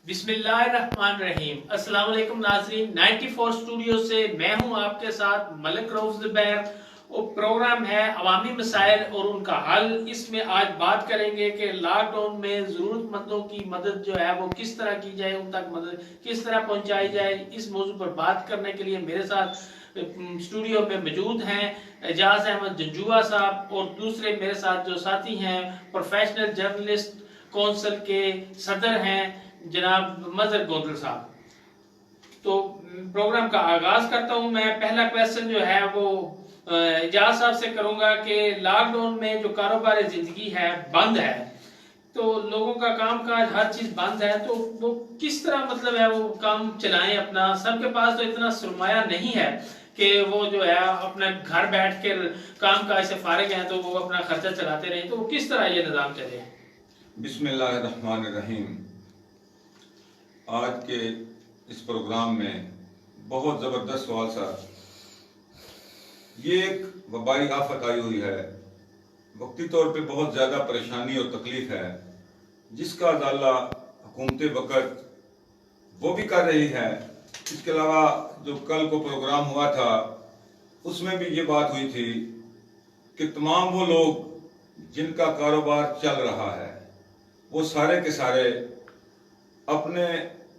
बिस्मिल्लाहिर्रहमानिर्रहीम। अस्सलाम वालेकुम नाज़रीन, 94 स्टूडियो से मैं हूं आपके साथ मलिक रऊफ ज़ुबैर। और प्रोग्राम है अवामी मसाइल और उनका हल। इसमें आज बात करेंगे कि लॉकडाउन में ज़रूरतमंदों की मदद जो है वो किस तरह की जाए, उन तक मदद किस तरह पहुंचाई जाए। इस मौजू पर बात करने के लिए मेरे साथ स्टूडियो में मौजूद हैं एजाज अहमद जंजुआ साहब और दूसरे मेरे साथ जो साथी हैं प्रोफेशनल जर्नलिस्ट कौंसिल के सदर हैं जनाब मजहर गोंदल साहब। तो प्रोग्राम का आगाज करता हूं मैं। पहला क्वेश्चन जो है वो एजाज साहब से करूंगा कि लॉकडाउन में जो कारोबार जिंदगी है बंद है, तो लोगों का कामकाज हर चीज बंद है, तो वो किस तरह मतलब है वो काम चलाएं अपना। सबके पास तो इतना सरमाया नहीं है कि वो जो है अपना घर बैठ कर काम काज से फारिग हैं तो वो अपना खर्चा चलाते रहें, तो वो किस तरह ये निजाम चले। बिस्मिल्लाहिर्रहमानिर्रहीम। आज के इस प्रोग्राम में बहुत ज़बरदस्त सवाल सर। ये एक वबाई आफत आई हुई है, वक्ती तौर पे बहुत ज़्यादा परेशानी और तकलीफ है, जिसका अजाला हुकूमत वक़्त वो भी कर रही है। इसके अलावा जो कल को प्रोग्राम हुआ था उसमें भी ये बात हुई थी कि तमाम वो लोग जिनका कारोबार चल रहा है वो सारे के सारे अपने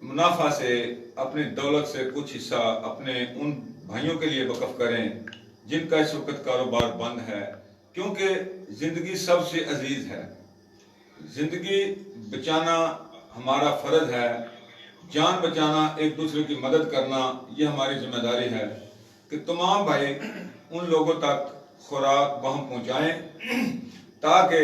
मुनाफा से, अपनी दौलत से कुछ हिस्सा अपने उन भाइयों के लिए वक़्फ़ करें जिनका इस वक्त कारोबार बंद है, क्योंकि ज़िंदगी सबसे अजीज़ है। ज़िंदगी बचाना हमारा फ़र्ज है, जान बचाना, एक दूसरे की मदद करना ये हमारी जिम्मेदारी है कि तमाम भाई उन लोगों तक खुराक वहाँ पहुँचाएँ ताकि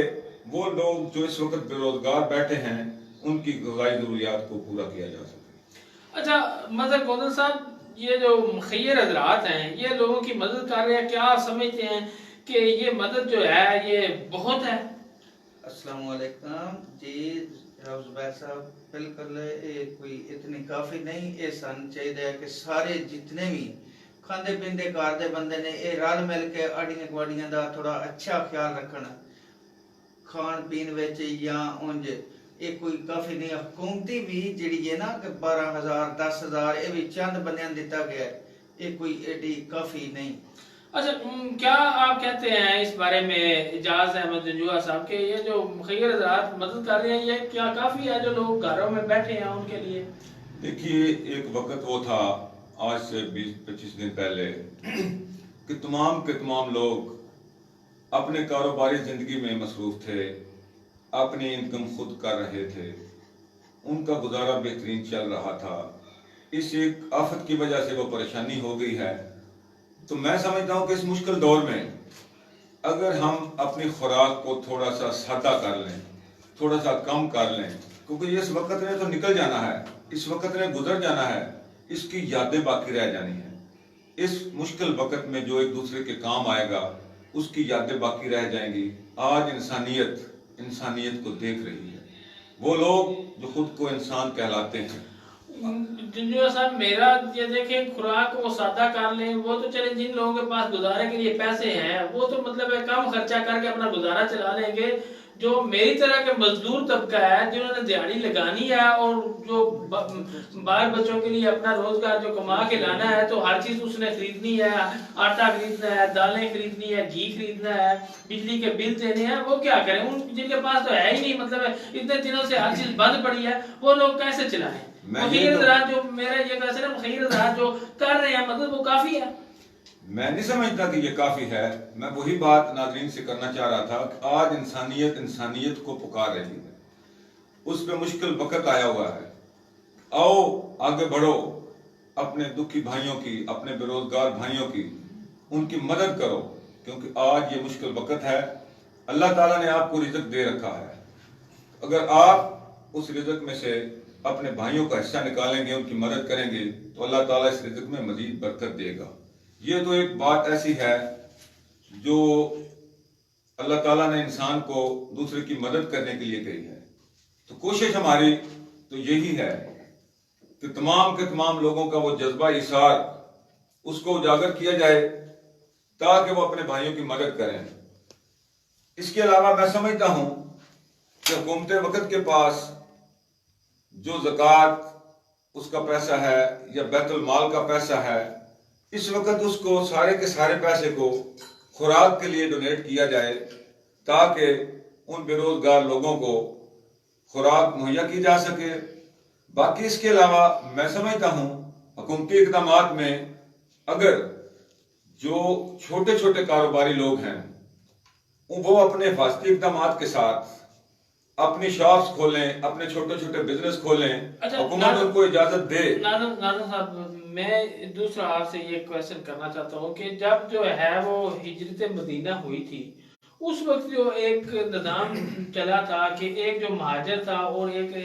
वो लोग जो इस वक्त बेरोजगार बैठे हैं उनकी ग़िज़ाई ज़रूरियात को पूरा किया जा सके। अच्छा मजहर गोंदल साहब, ये जो मुखियर हजरात हैं ये लोगों की मदद कर रहे हैं, क्या आप समझते हैं कि ये मदद जो है ये बहुत है? अस्सलाम वालेकुम जी जुबैर साहब, बिल्कुल ये कोई इतनी काफ़ी नहीं। ये सन चाहिए कि सारे जितने भी खाते पीते घर के बंदे ने ये रल मिल के आड़ियां गुआड़ियां का थोड़ा अच्छा ख्याल रखन, खान पीन विच या उंज ये कोई काफ़ी नहीं। हुकूमती भी जी है ना कि 12,000 10,000 ये भी चंद बंदियां दिता गया है, ये कोई एडी काफ़ी नहीं। अच्छा, क्या आप कहते हैं इस बारे में एजाज अहमद जंजुआ साहब के ये जो मुखियर हजरात मदद कर रहे हैं ये क्या काफ़ी है जो लोग घरों में बैठे हैं उनके लिए? देखिए, एक वक्त वो था आज से 20-25 दिन पहले कि तमाम के तमाम लोग अपने कारोबारी ज़िंदगी में मसरूफ़ थे, अपनी इनकम खुद कर रहे थे, उनका गुजारा बेहतरीन चल रहा था। इस एक आफत की वजह से वो परेशानी हो गई है। तो मैं समझता हूँ कि इस मुश्किल दौर में अगर हम अपनी खुराक को थोड़ा सा सादा कर लें, थोड़ा सा कम कर लें, क्योंकि इस वक्त ने तो निकल जाना है, इस वक्त ने गुजर जाना है, इसकी यादें बाकी रह जानी है। इस मुश्किल वक्त में जो एक दूसरे के काम आएगा उसकी यादें बाकी रह जाएंगी। आज इंसानियत को देख रही है, वो लोग जो खुद को इंसान कहलाते हैं। जंजुआ साहब, मेरा ये देखें, खुराक वो सादा कर लें वो तो चले, जिन लोगों के पास गुजारे के लिए पैसे हैं वो तो मतलब कम खर्चा करके अपना गुजारा चला लेंगे। जो मेरी तरह के मजदूर तबका है जिन्होंने दिहाड़ी लगानी है और जो बाल बच्चों के लिए अपना रोजगार जो कमा के लाना है, तो हर चीज उसने खरीदनी है, आटा खरीदना है, दालें खरीदनी है, घी खरीदना है, बिजली के बिल देने हैं, वो क्या करें? उन जिनके पास तो है ही नहीं, मतलब इतने दिनों से हर चीज बंद पड़ी है, वो लोग कैसे चलाएं? जो मेरा ये कैसे ना जो कर रहे हैं मतलब वो काफी है। मैं नहीं समझता कि ये काफी है। मैं वही बात नाज़रीन से करना चाह रहा था कि आज इंसानियत को पुकार रही है, उस पे मुश्किल वक्त आया हुआ है। आओ आगे बढ़ो, अपने दुखी भाइयों की, अपने बेरोजगार भाइयों की उनकी मदद करो, क्योंकि आज ये मुश्किल वक्त है। अल्लाह ताला ने आपको रिज़्क़ दे रखा है, अगर आप उस रिज़्क़ में से अपने भाइयों का हिस्सा निकालेंगे, उनकी मदद करेंगे, तो अल्लाह ताला इस रिज़्क़ में मजीद बरकत देगा। ये तो एक बात ऐसी है जो अल्लाह ताला ने इंसान को दूसरे की मदद करने के लिए कही है। तो कोशिश हमारी तो यही है कि तमाम के तमाम लोगों का वो जज्बा इसार उसको उजागर किया जाए ताकि वो अपने भाइयों की मदद करें। इसके अलावा मैं समझता हूं कि हुकूमत वक्त के पास जो ज़कात उसका पैसा है या बैतुल माल का पैसा है, इस वक्त उसको सारे के सारे पैसे को खुराक के लिए डोनेट किया जाए ताकि उन बेरोजगार लोगों को खुराक मुहैया की जा सके। बाकी इसके अलावा मैं समझता हूँ हुकूमती इक़दामात में अगर जो छोटे छोटे कारोबारी लोग हैं वो अपने हिफाजती इक़दामात के साथ अपनी शॉप्स खोलें, अपने छोटे छोटे बिजनेस खोलें, अच्छा, हुकूमत उनको इजाजत दे। नाज़िम साहब, मैं दूसरा आपसे ये क्वेश्चन करना चाहता हूँ कि जब जो है वो हिजरत मदीना हुई थी, उस वक्त जो एक निज़ाम चला था कि एक जो महाजर था और एक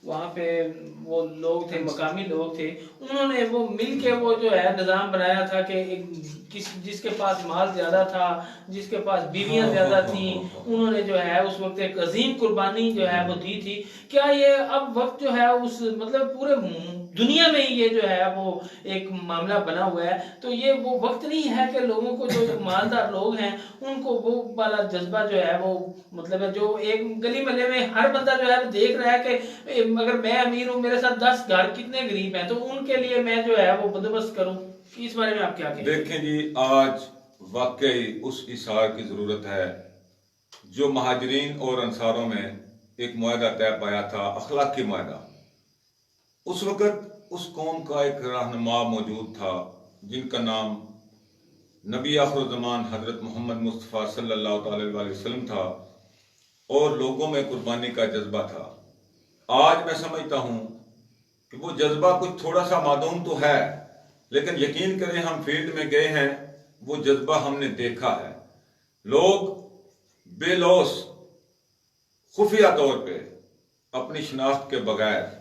वहाँ पे वो लोग थे, मकामी लोग थे, उन्होंने वो मिल के वो जो है निज़ाम बनाया था कि जिसके पास माल ज्यादा था, जिसके पास बीवियां ज्यादा थी, उन्होंने जो है उस वक्त एक अजीम कुर्बानी जो है वो दी थी। क्या ये अब वक्त जो है उस मतलब पूरे दुनिया में ही ये जो है वो एक मामला बना हुआ है, तो ये वो वक्त नहीं है कि लोगों को जो मालदार लोग हैं उनको वो वाला जज्बा जो है वो मतलब है, जो एक गली मोहल्ले में हर बंदा जो है देख रहा है कि अगर मैं अमीर हूँ, मेरे साथ 10 घर कितने गरीब हैं, तो उनके लिए मैं जो है वो बंदोबस्त करूँ। इस बारे में आप क्या कहेंगे? देखें जी, आज वाकई उस इशार की जरूरत है जो महाजरीन और अंसारों में एक मुआहदा तय पाया था, अखलाकी मुआहदा। उस वक्त उस कौम का एक रहनुमा मौजूद था जिनका नाम नबी आखिर ज़मान हजरत मोहम्मद मुस्तफ़ा सल्लल्लाहु अलैहि वसल्लम था और लोगों में कुर्बानी का जज्बा था। आज मैं समझता हूँ कि वो जज्बा कुछ थोड़ा सा मादूम तो है, लेकिन यकीन करें हम फील्ड में गए हैं, वो जज्बा हमने देखा है। लोग बेलौस खुफिया तौर पे अपनी शनाख्त के बगैर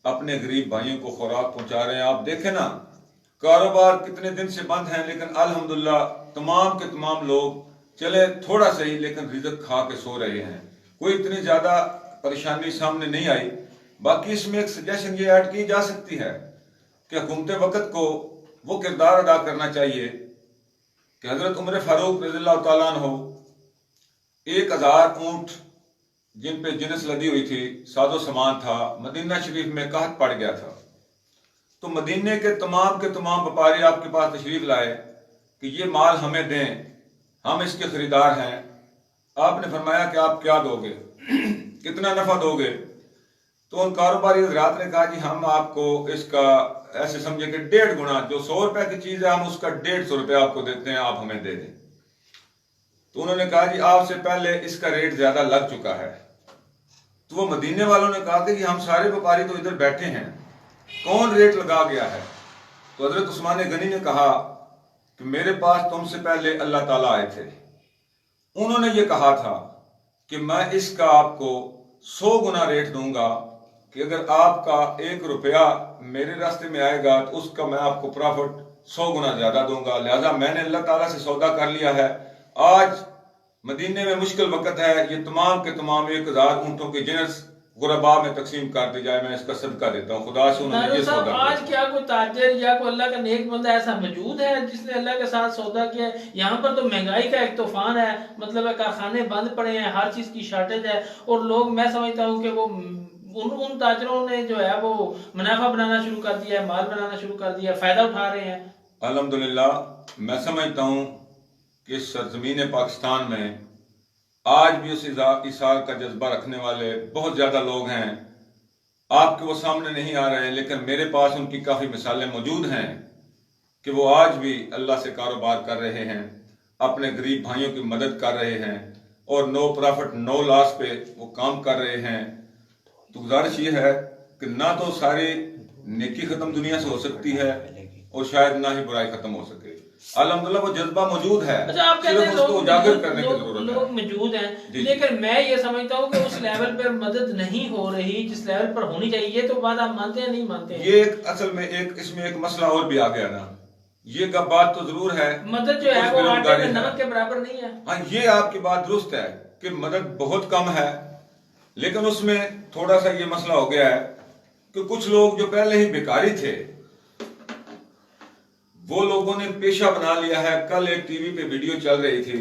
अपने गरीब भाइयों को खुराक पहुंचा रहे हैं। आप देखें ना, कारोबार कितने दिन से बंद हैं, लेकिन अल्हम्दुलिल्लाह तमाम के तमाम लोग चले थोड़ा सही लेकिन रिज़्क खा के सो रहे हैं। कोई इतनी ज्यादा परेशानी सामने नहीं आई। बाकी इसमें एक सजेशन ये ऐड की जा सकती है कि हुकूमत वक्त को वो किरदार अदा करना चाहिए कि हजरत उमर फारूक रज़ियल्लाहु ताला अन्हु 1000 ऊंट जिन पे जिनस लदी हुई थी, साजो सामान था, मदीना शरीफ में कहत पड़ गया था, तो मदीने के तमाम व्यापारी आपके पास तशरीफ लाए कि ये माल हमें दें, हम इसके खरीदार हैं। आपने फरमाया कि आप क्या दोगे, कितना नफा दोगे? तो उन कारोबारी हजरात ने कहा जी हम आपको इसका ऐसे समझे कि 1.5 गुना, जो 100 रुपए की चीज है हम उसका 150 रुपये आपको देते हैं, आप हमें दे दें। तो उन्होंने कहा जी आपसे पहले इसका रेट ज्यादा लग चुका है। तो वो मदीने वालों ने कहा कि हम सारे व्यापारी तो इधर बैठे हैं, कौन रेट लगा गया है? तो हजरत उस्मान गनी ने कहा कि मेरे पास तुमसे पहले अल्लाह ताला आए थे, उन्होंने ये कहा था कि मैं इसका आपको 100 गुना रेट दूंगा कि अगर आपका 1 रुपया मेरे रास्ते में आएगा तो उसका मैं आपको प्रॉफिट 100 गुना ज्यादा दूंगा। लिहाजा मैंने अल्लाह ताला से सौदा कर लिया है। आज मदीने में मुश्किल वक्त है, ये तमाम के तमाम 1000 ऊंटों के जिनस गुरबा में तकसीम कर दी जाए, मैं इसका सदका देता हूँ। खुदा से उन्होंने ये सौदा किया। आज क्या कोई ताजिर या कोई अल्लाह का नेक बंदा ऐसा मौजूद है जिसने अल्लाह के साथ सौदा किया है? यहाँ पर तो महंगाई का एक तूफान है, मतलब है कारखाने बंद पड़े हैं, हर चीज की शॉर्टेज है, और लोग, मैं समझता हूँ कि वो उन ताजरों ने जो है वो मुनाफा बनाना शुरू कर दिया है, माल बनाना शुरू कर दिया है, फायदा उठा रहे हैं। अल्हम्दुलिल्लाह मैं समझता हूँ कि सरजमीन पाकिस्तान में आज भी उस इसार का जज्बा रखने वाले बहुत ज्यादा लोग हैं। आपके वो सामने नहीं आ रहे हैं, लेकिन मेरे पास उनकी काफी मिसालें मौजूद हैं कि वो आज भी अल्लाह से कारोबार कर रहे हैं, अपने गरीब भाइयों की मदद कर रहे हैं और नो प्रॉफिट नो लॉस पे वो काम कर रहे हैं। तो गुजारिश ये है कि ना तो सारी नेकी खत्म दुनिया से हो सकती है और शायद ना ही बुराई खत्म हो सके। अल्हम्दुलिल्लाह वो जज्बा मौजूद है। अच्छा, आप कहते हैं उसको उजागर करने की जरूरत है। लोग मौजूद हैं, लेकिन मैं ये समझता हूँ कि उस लेवल पर मदद नहीं हो रही जिस लेवल पर होनी चाहिए। ये तो बात आप मानते हैं नहीं मानते हैं? ये एक असल में इसमें एक मसला और भी आ गया ना, ये बात तो जरूर है, मदद जो है वो आटे में नमक के बराबर नहीं है। हाँ, ये आपकी बात दुरुस्त है कि मदद बहुत कम है, लेकिन उसमें थोड़ा सा ये मसला हो गया है कि कुछ लोग जो पहले ही भिखारी थे वो लोगों ने पेशा बना लिया है। कल एक टीवी पे वीडियो चल रही थी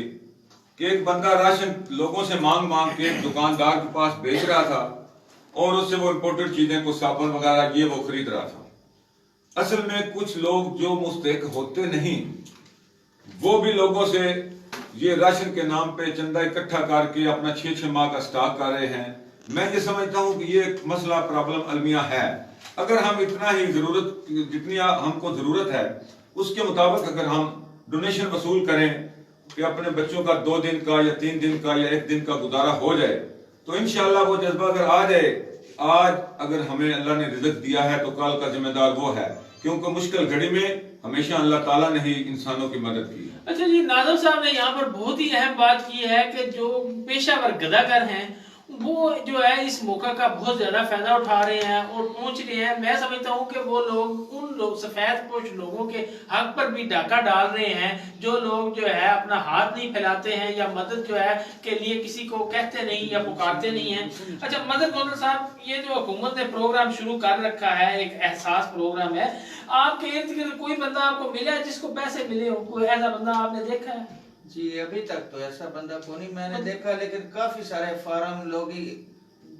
कि एक बंदा राशन लोगों से मांग मांग के एक दुकानदार के पास बेच रहा था और उससे वो इम्पोर्टेड चीजें को साबुन वगैरह ये वो खरीद रहा था। असल में कुछ लोग जो मुस्तहिक होते नहीं, वो भी लोगों से ये राशन के नाम पे चंदा इकट्ठा करके अपना 6-6 माह का स्टॉक कर रहे हैं। मैं ये समझता हूँ कि ये एक मसला प्रॉब्लम अलमिया है। अगर हम इतना ही जरूरत, जितनी हमको जरूरत है उसके मुताबिक अगर हम डोनेशन वसूल करें कि अपने बच्चों का 2 दिन का या 3 दिन का या 1 दिन का गुजारा हो जाए, तो इंशाल्लाह वो जज्बा अगर आ जाए, आज अगर हमें अल्लाह ने रिज़्क दिया है तो कल का जिम्मेदार वो है, क्योंकि मुश्किल घड़ी में हमेशा अल्लाह ताला ने ही इंसानों की मदद की है। अच्छा जी, नाज़िम साहब ने यहाँ पर बहुत ही अहम बात की है कि जो पेशावर गदागर हैं वो जो है इस मौका का बहुत ज्यादा फायदा उठा रहे हैं और पहुंच रहे हैं। मैं समझता हूं कि वो लोग उन लोग सफेद पोश लोगों के हक पर भी डाका डाल रहे हैं, जो लोग जो है अपना हाथ नहीं फैलाते हैं या मदद जो है के लिए किसी को कहते नहीं या पुकारते नहीं हैं। अच्छा मदद गोदर साहब, ये जो हुकूमत ने प्रोग्राम शुरू कर रखा है, एक एहसास प्रोग्राम है, आपके इर्द गिर्द कोई बंदा आपको मिला है जिसको पैसे मिले हो? कोई ऐसा बंदा आपने देखा है? जी अभी तक तो ऐसा बंदा को नहीं मैंने देखा, लेकिन काफी सारे फार्म लोग ही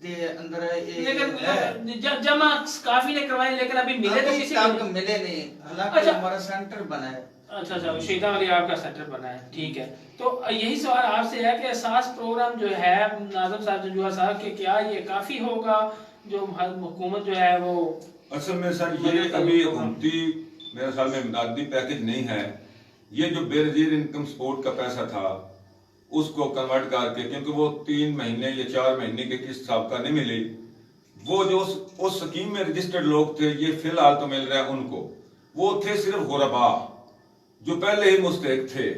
दे अंदर लेकिन जमा काफी ने करवाए, लेकिन अभी मिले तो किसी को मिले नहीं। हालांकि अच्छा, हमारा सेंटर बना है। अच्छा शहीदा वाली आपका सेंटर बना है, ठीक है। तो यही सवाल आपसे है कि एहसास प्रोग्राम जो है नाज़िम साहब जंजुआ साहब के, क्या ये काफी होगा जो हुकूमत जो है वो? असल में सर ये अभी हुकूमती मेरे ख्याल में इमदादी पैकेज नहीं है। ये जो बेनजीर इनकम सपोर्ट का पैसा था उसको कन्वर्ट करके, क्योंकि वो 3 महीने या 4 महीने के किस्त साहब का नहीं मिली, वो जो उस स्कीम में रजिस्टर्ड लोग थे, ये फिलहाल तो मिल रहा है उनको, वो थे सिर्फ गुरबा जो पहले ही मुस्तहिक थे।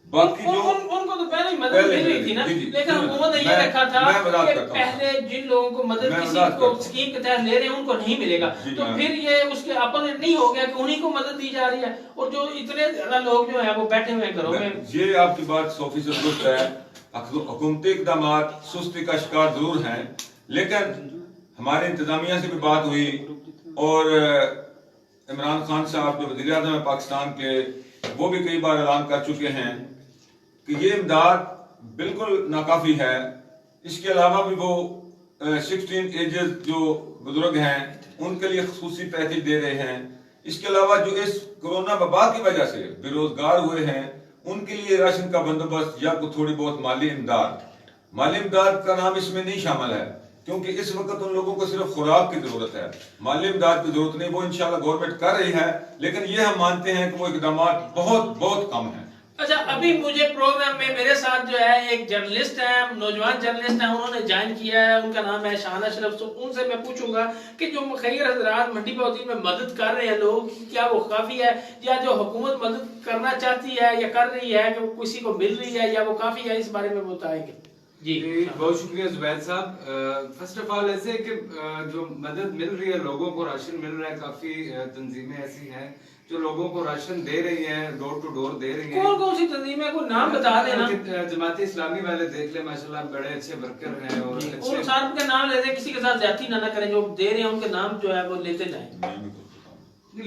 बाकी जो उनको तो पहले ही मदद मिल रही थी ना, लेकिन हुकूमत ने ये रखा था कि पहले जिन लोगों को मदद किसी को स्कीम के तहत ले रहे हैं उनको नहीं मिलेगा, तो फिर ये उसके अपोजिट नहीं हो गया कि उन्हीं को मदद दी जा रही है और जो इतने ज्यादा लोग जो है वो बैठे हुए घरों में। ये आपकी बात 100% दुरुस्त है। हुकूमती इक़दाम सुस्ती का शिकार जरूर हैं, लेकिन हमारे इंतजामिया से भी बात हुई और इमरान खान साहब जो वज़ीर आज़म है पाकिस्तान के, वो भी कई बार ऐलान कर चुके हैं कि ये इमदाद बिल्कुल नाकाफी है। इसके अलावा भी वो 16 एजेस जो बुजुर्ग हैं उनके लिए खुसूसी पैकेज दे रहे हैं। इसके अलावा जो इस कोरोना वबा की वजह से बेरोजगार हुए हैं उनके लिए राशन का बंदोबस्त या थोड़ी बहुत माली इमदाद का नाम इसमें नहीं शामिल है, क्योंकि इस वक्त उन लोगों को सिर्फ खुराक की जरूरत है, माली इमदाद की जरूरत नहीं। वो इंशाल्लाह गवर्नमेंट कर रही है, लेकिन ये हम मानते हैं कि वो इकदाम बहुत कम है। अच्छा, अभी मुझे प्रोग्राम में मेरे साथ जो है एक जर्नलिस्ट है, नौजवान जर्नलिस्ट है, उन्होंने ज्वाइन किया है, उनका नाम है शान अशरफ। तो उनसे मैं पूछूंगा कि जो मुखैर हजरात मंडी बौती में मदद कर रहे हैं लोग, क्या वो काफी है, या जो हुकूमत मदद करना चाहती है या कर रही है कि वो किसी को मिल रही है या वो काफी है, इस बारे में बताएंगे। जी बहुत शुक्रिया जुबैर साहब। फर्स्ट ऑफ ऑल ऐसे कि जो मदद मिल रही है, लोगों को राशन मिल रहा है, काफी तंजीमें ऐसी हैं जो लोगों को राशन दे रही हैं, डोर टू डोर दे रही हैं। कौन सी तंजीमें, को नाम बता देना। जमात इस्लामी वाले देख ले, माशाल्लाह बड़े अच्छे वर्कर हैं और अच्छे साहब के नाम लेते, किसी के साथ ज्यादती ना करें, जो दे रहे हैं उनके नाम जो है वो लेते जाएं।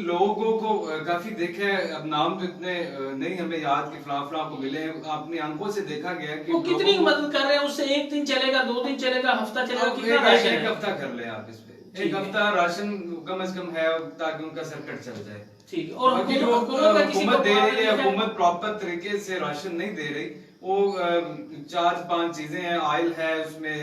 लोगों को काफी देखे, अब नाम तो इतने नहीं हमें याद कि फला को मिले हैं, अपनी आंखों से देखा गया कि वो कितनी मदद कर रहे हैं। उससे 1 दिन चलेगा, 2 दिन चलेगा, हफ्ता चलेगा, कितना राशन है? 1 हफ्ता कर ले आप इस पे, 1 हफ्ता राशन कम से कम है ताकि उनका सर्किट चल जाए। ठीक है। और हुकूमत दे रही है, हुकूमत प्रॉपर तरीके से राशन नहीं दे रही। वो 4-5 चीजें हैं, ऑयल है उसमें,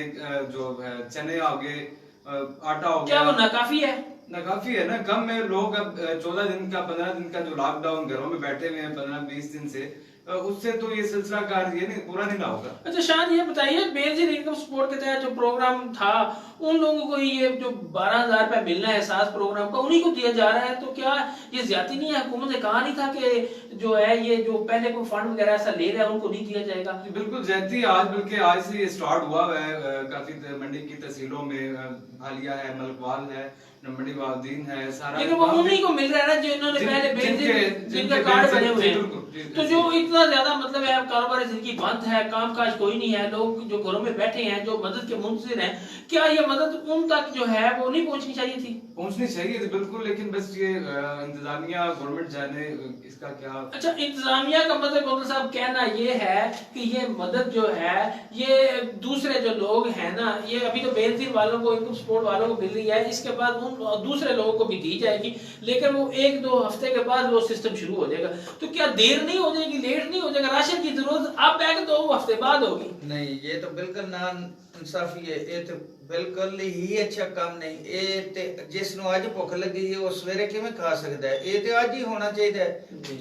जो चने हो गए, आटा हो गया। क्या वो नाकाफी है? नाकाफी है ना, कम में लोग अब 14 दिन का 15 दिन का जो लॉकडाउन घरों में बैठे हुए हैं 15-20 दिन से, उससे तो ये सिलसिला कार ये नहीं पूरा नहीं ना होगा। अच्छा शान, ये बताइए बेनजीर इनकम सपोर्ट के तहत जो प्रोग्राम था, उन लोगों को ये जो 12,000 रुपया मिलना है एहसास प्रोग्राम का, उन्हीं को दिया जा रहा है, तो क्या ये ज्यादती नहीं है? हुकूमत ने कहा नहीं था कि जो है ये जो पहले कोई फंड वगैरह ऐसा ले रहा है उनको नहीं दिया जाएगा? बिल्कुल ज्यादती आज, बल्कि आज से ये स्टार्ट हुआ है। काफी मंडी की तहसीलों में हालिया है, मलकवाल है, मंडी वालदीन है, सारा लेकिन वो उन्हीं को मिल रहा है ना जो इन्होंने पहले बेनजीर जिनका कार्ड बने हुए हैं। तो जो इतना ज्यादा मतलब है कारोबार जिनकी बंद है, कामकाज कोई नहीं है, लोग जो घरों में बैठे हैं, जो मदद के मुंतजिर हैं, क्या ये मदद उन तक जो है वो नहीं पहुंचनी चाहिए थी? पहुंचनी चाहिए थी बिल्कुल, लेकिन बस ये इंतजामिया गवर्नमेंट जाने इसका क्या। अच्छा, इंतजामिया का मतलब मोहम्मद साहब कहना ये है कि ये मदद जो है ये दूसरे जो लोग हैं ना, ये अभी तो बेनजीर वालों को, इनकम सपोर्ट वालों को मिल रही है, इसके बाद उन दूसरे लोगों को भी दी जाएगी, लेकिन वो 1-2 हफ्ते के बाद वो सिस्टम शुरू हो जाएगा। तो क्या देर नहीं हो जाएगी, लेट नहीं हो जाएगा? राशन की जरूरत अब है कि 2 हफ्ते बाद होगी? नहीं, ये तो बिल्कुल ना इंसाफी है, ये तो बिल्कुल ही अच्छा काम नहीं। ये ते जिस नु आज भुख लगी है वो सवेरे किवें खा सकता है? ये तो आज ही होना चाहिए,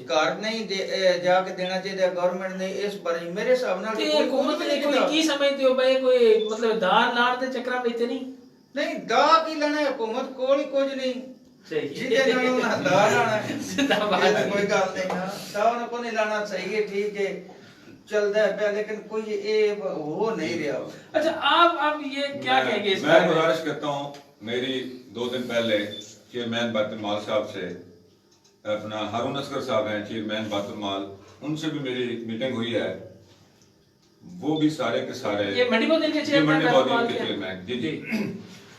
घर नहीं जाके देना चाहिए गवर्नमेंट ने इस बारे मेरे हिसाब नाल। ते हुकूमत ने कोई की समझते हो भाई, कोई मतलब दार लाड़ दे चक्कर में इतनी नहीं दा की लेना है, हुकूमत कोल ही कुछ नहीं सही जिदे नाल ना दा लाना है। सीधा बात है। कोई गल नहीं ना, दा उन्हें को नहीं लाना, सही है, ठीक है, चलता है पे, लेकिन कोई ये हो नहीं रहा। अच्छा, आप ये क्या कहेंगे इस मैं गुजारिश करता हूँ, मेरी 2 दिन पहले चेयरमैन बैतुल माल साहब से, अपना हारून असगर साहब हैं चेयरमैन बैतुल माल, उनसे भी मेरी मीटिंग हुई है। वो भी सारे के सारे ये मंडी बौद्ध के चेयरमैन जी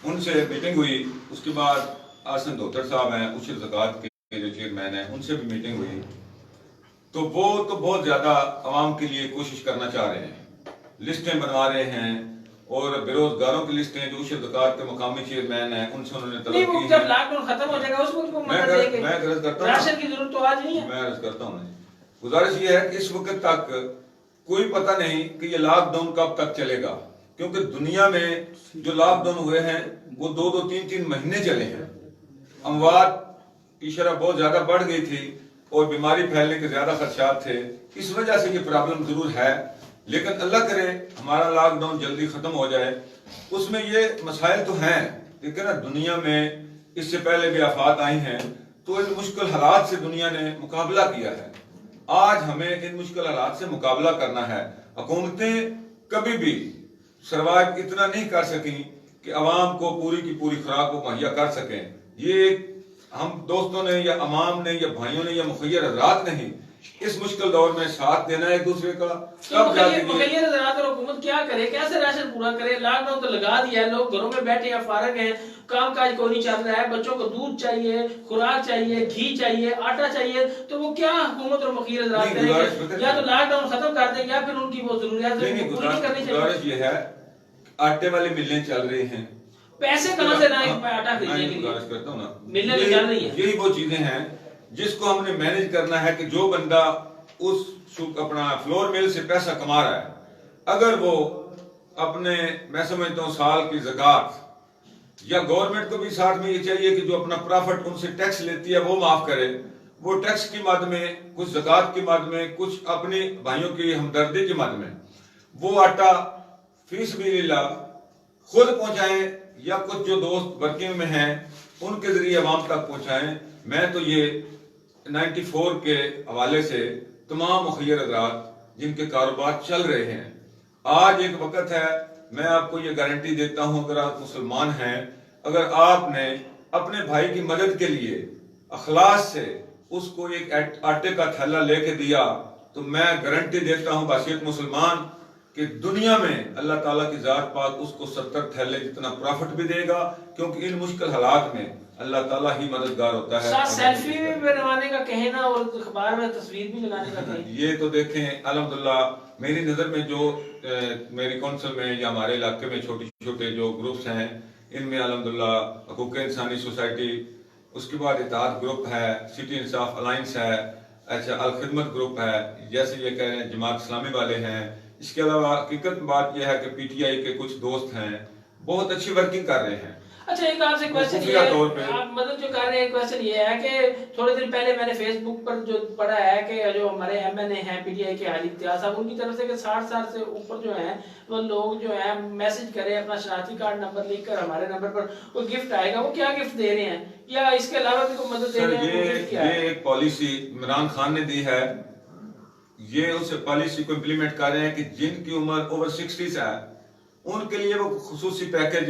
उनसे मीटिंग हुई। उसके बाद आसन धोतर साहब हैं उशर ज़कात के जो चेयरमैन हैं, उनसे भी मीटिंग हुई। तो वो तो बहुत ज्यादा आवाम के लिए कोशिश करना चाह रहे हैं, लिस्टें बनवा रहे हैं, और बेरोजगारों की लिस्टें जो उशर ज़कात के मुकामी चेयरमैन हैं उनसे उन्होंने तलब की है। जब लॉकडाउन खत्म हो जाएगा उसको मैं अर्ज करता हूं, राशन की जरूरत तो आज नहीं है। मैं अर्ज करता हूं, गुजारिश ये है कि इस वक्त तक कोई पता नहीं कि ये लॉकडाउन कब तक चलेगा, क्योंकि दुनिया में जो लॉकडाउन हुए हैं वो 2-2, 3-3 महीने चले हैं। अमवात की शरह बहुत ज्यादा बढ़ गई थी और बीमारी फैलने के ज्यादा खदशात थे, इस वजह से ये प्रॉब्लम जरूर है। लेकिन अल्लाह करे हमारा लॉकडाउन जल्दी खत्म हो जाए। उसमें ये मसाइल तो हैं, लेकिन दुनिया में इससे पहले भी आफात आई हैं, तो इन मुश्किल हालात से दुनिया ने मुकाबला किया है। आज हमें इन मुश्किल हालात से मुकाबला करना है। हुकूमतें कभी भी सर्वाइव इतना नहीं कर सकी कि अवाम को पूरी की पूरी खुराक को मुहैया कर सकें। ये हम दोस्तों ने या अवाम ने या भाइयों ने या मुखैर हजरात ने ही इस मुश्किल दौर में साथ देना है एक दूसरे का। मुखैर हजरात और हुकूमत क्या करे, कैसे राशन पूरा करे? लॉकडाउन तो लगा दिया है, लोग घरों में बैठे हैं, फारग हैं, काम काज कोई नहीं चल रहा है, बच्चों को दूध चाहिए, खुराक चाहिए, घी चाहिए, आटा चाहिए, तो वो क्या हुकूमत और मुखैर हजरात करेंगे? या तो लॉकडाउन खत्म कर दें या फिर उनकी वो जरूरियात पूरी नहीं करनी चाहिए। ये है आटे वाली मिलें चल रही हैं, पैसे कहां से लाएं आटा खरीदने के लिए? करता हूं ना, मिलें तो चल रही है। यही वो चीजें हैं जिसको हमने मैनेज करना है कि जो बंदा उस अपना फ्लोर मिल से पैसा कमा रहा है, अगर वो अपने, मैं समझता हूँ, साल की ज़कात, या गवर्नमेंट को भी साथ में ये चाहिए कि जो अपना प्रॉफिट उनसे टैक्स लेती है वो माफ करे। वो टैक्स की मद में, कुछ ज़कात की मद में, कुछ अपने भाइयों की हमदर्दी की मद में वो आटा फीस भी खुद पहुंचाएं, या कुछ जो दोस्त वर्किंग में हैं उनके जरिए अवाम तक पहुंचाएं। मैं तो ये 94 के हवाले से तमाम मुखैर हज़रात जिनके कारोबार चल रहे हैं, आज एक वक्त है, मैं आपको ये गारंटी देता हूं, अगर आप मुसलमान हैं, अगर आपने अपने भाई की मदद के लिए अखलास से उसको एक आटे का थैला लेके दिया, तो मैं गारंटी देता हूं बासियत मुसलमान कि दुनिया में अल्लाह ताला की जात पाक उसको 70 थैले जितना प्रॉफिट भी देगा, क्योंकि इन मुश्किल हालात में अल्लाह ताला ही मददगार होता है। सेल्फी भी बनवाने का कहना और अखबार में तस्वीर भी लगाने का कहना। ये तो देखें, अल्हम्दुलिल्लाह मेरी नजर में जो मेरी काउंसिल में या हमारे इलाके में छोटे छोटे जो ग्रुप्स हैं, इनमें अल्हम्दुलिल्लाह हकूक़ इंसानी सोसाइटी, उसके बाद इत्तेहाद ग्रुप है, सिटी इंसाफ अलायंस है, अच्छा अल खिदमत ग्रुप है, जैसे ये कह रहे हैं जमात इस्लामी वाले हैं। इसके अलावा हकीकत बात यह है कि पीटीआई के कुछ दोस्त हैं, बहुत अच्छी वर्किंग कर रहे हैं। अच्छा, एक आपसे क्वेश्चन ये है, आप मदद जो कर रहे हैं, क्वेश्चन ये है कि थोड़े दिन पहले मैंने फेसबुक पर जो पढ़ा है कि जो हमारे एमएनए हैं पीटीआई के हाली इम्तियाज साहब, उनकी तरफ से कि 60 साल से ऊपर जो हैं वो लोग जो हैं मैसेज करें, अपना शनाख्ती कार्ड नंबर लिखकर हमारे नंबर पर कोई गिफ्ट आएगा। वो क्या गिफ्ट दे रहे हैं, या इसके अलावा भी कोई मदद दे रहे हैं? ये एक पॉलिसी इमरान खान ने दी है, ये उस पॉलिसी को इम्प्लीमेंट कर रहे हैं कि जिनकी उम्र ओवर 60 है उनके लिए वो खुसूसी पैकेज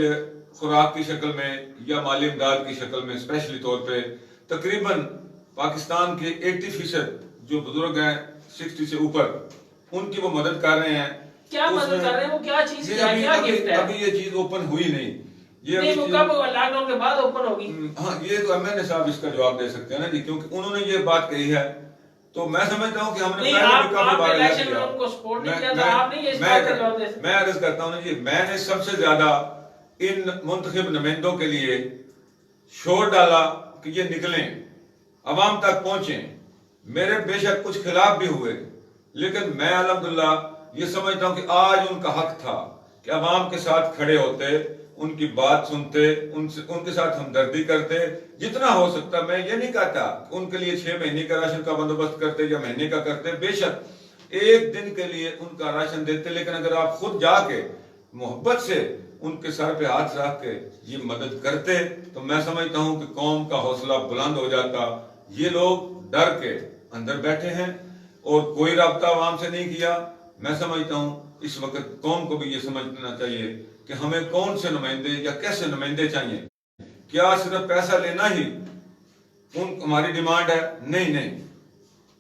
खुराक की शक्ल में या माली इमदाद की शक्ल में स्पेशली तौर पे तकरीबन पाकिस्तान के 80% जो बुजुर्ग हैं 60 से ऊपर, उनकी वो मदद कर रहे हैं। क्या मदद कर रहे हैं? वो क्या चीज है, क्या गिफ्ट है? अभी ये चीज ओपन हुई नहीं, ये नहीं, वो कब लॉकडाउन के बाद ओपन होगी? हाँ, ये तो एमएनए साहब इसका जवाब दे सकते हैं ना जी, क्योंकि उन्होंने ये बात कही है। तो मैं समझता हूँ कि हमने नहीं, पहले भी काफी आप बार इलेक्शन में उनको सपोर्ट नहीं किया था, आप नहीं इस बात का जवाब दे सकते। मैं अर्ज करता हूँ ना जी, मैंने सबसे ज्यादा इन मुंतखब नुमाइंदों के लिए शोर डाला कि ये निकलें, अवाम तक पहुंचें। मेरे बेशक कुछ खिलाफ भी हुए, लेकिन मैं अल्हम्दुलिल्लाह ये समझता हूँ कि आज उनका हक था कि अवाम के साथ खड़े होते, उनकी बात सुनते, उनके साथ हमदर्दी करते, जितना हो सकता। मैं ये नहीं कहता उनके लिए 6 महीने का राशन का बंदोबस्त करते या महीने का करते, बेशक एक दिन के लिए उनका राशन देते, लेकिन अगर आप खुद जाके मोहब्बत से उनके सर पे हाथ रख के ये मदद करते तो मैं समझता हूँ कि कौम का हौसला बुलंद हो जाता। ये लोग डर के अंदर बैठे हैं और कोई रब्ता आवाम से नहीं किया। मैं समझता हूँ इस वक्त कौम को भी ये समझना चाहिए कि हमें कौन से नुमाइंदे या कैसे नुमाइंदे चाहिए। क्या सिर्फ पैसा लेना ही हमारी डिमांड है? नहीं नहीं,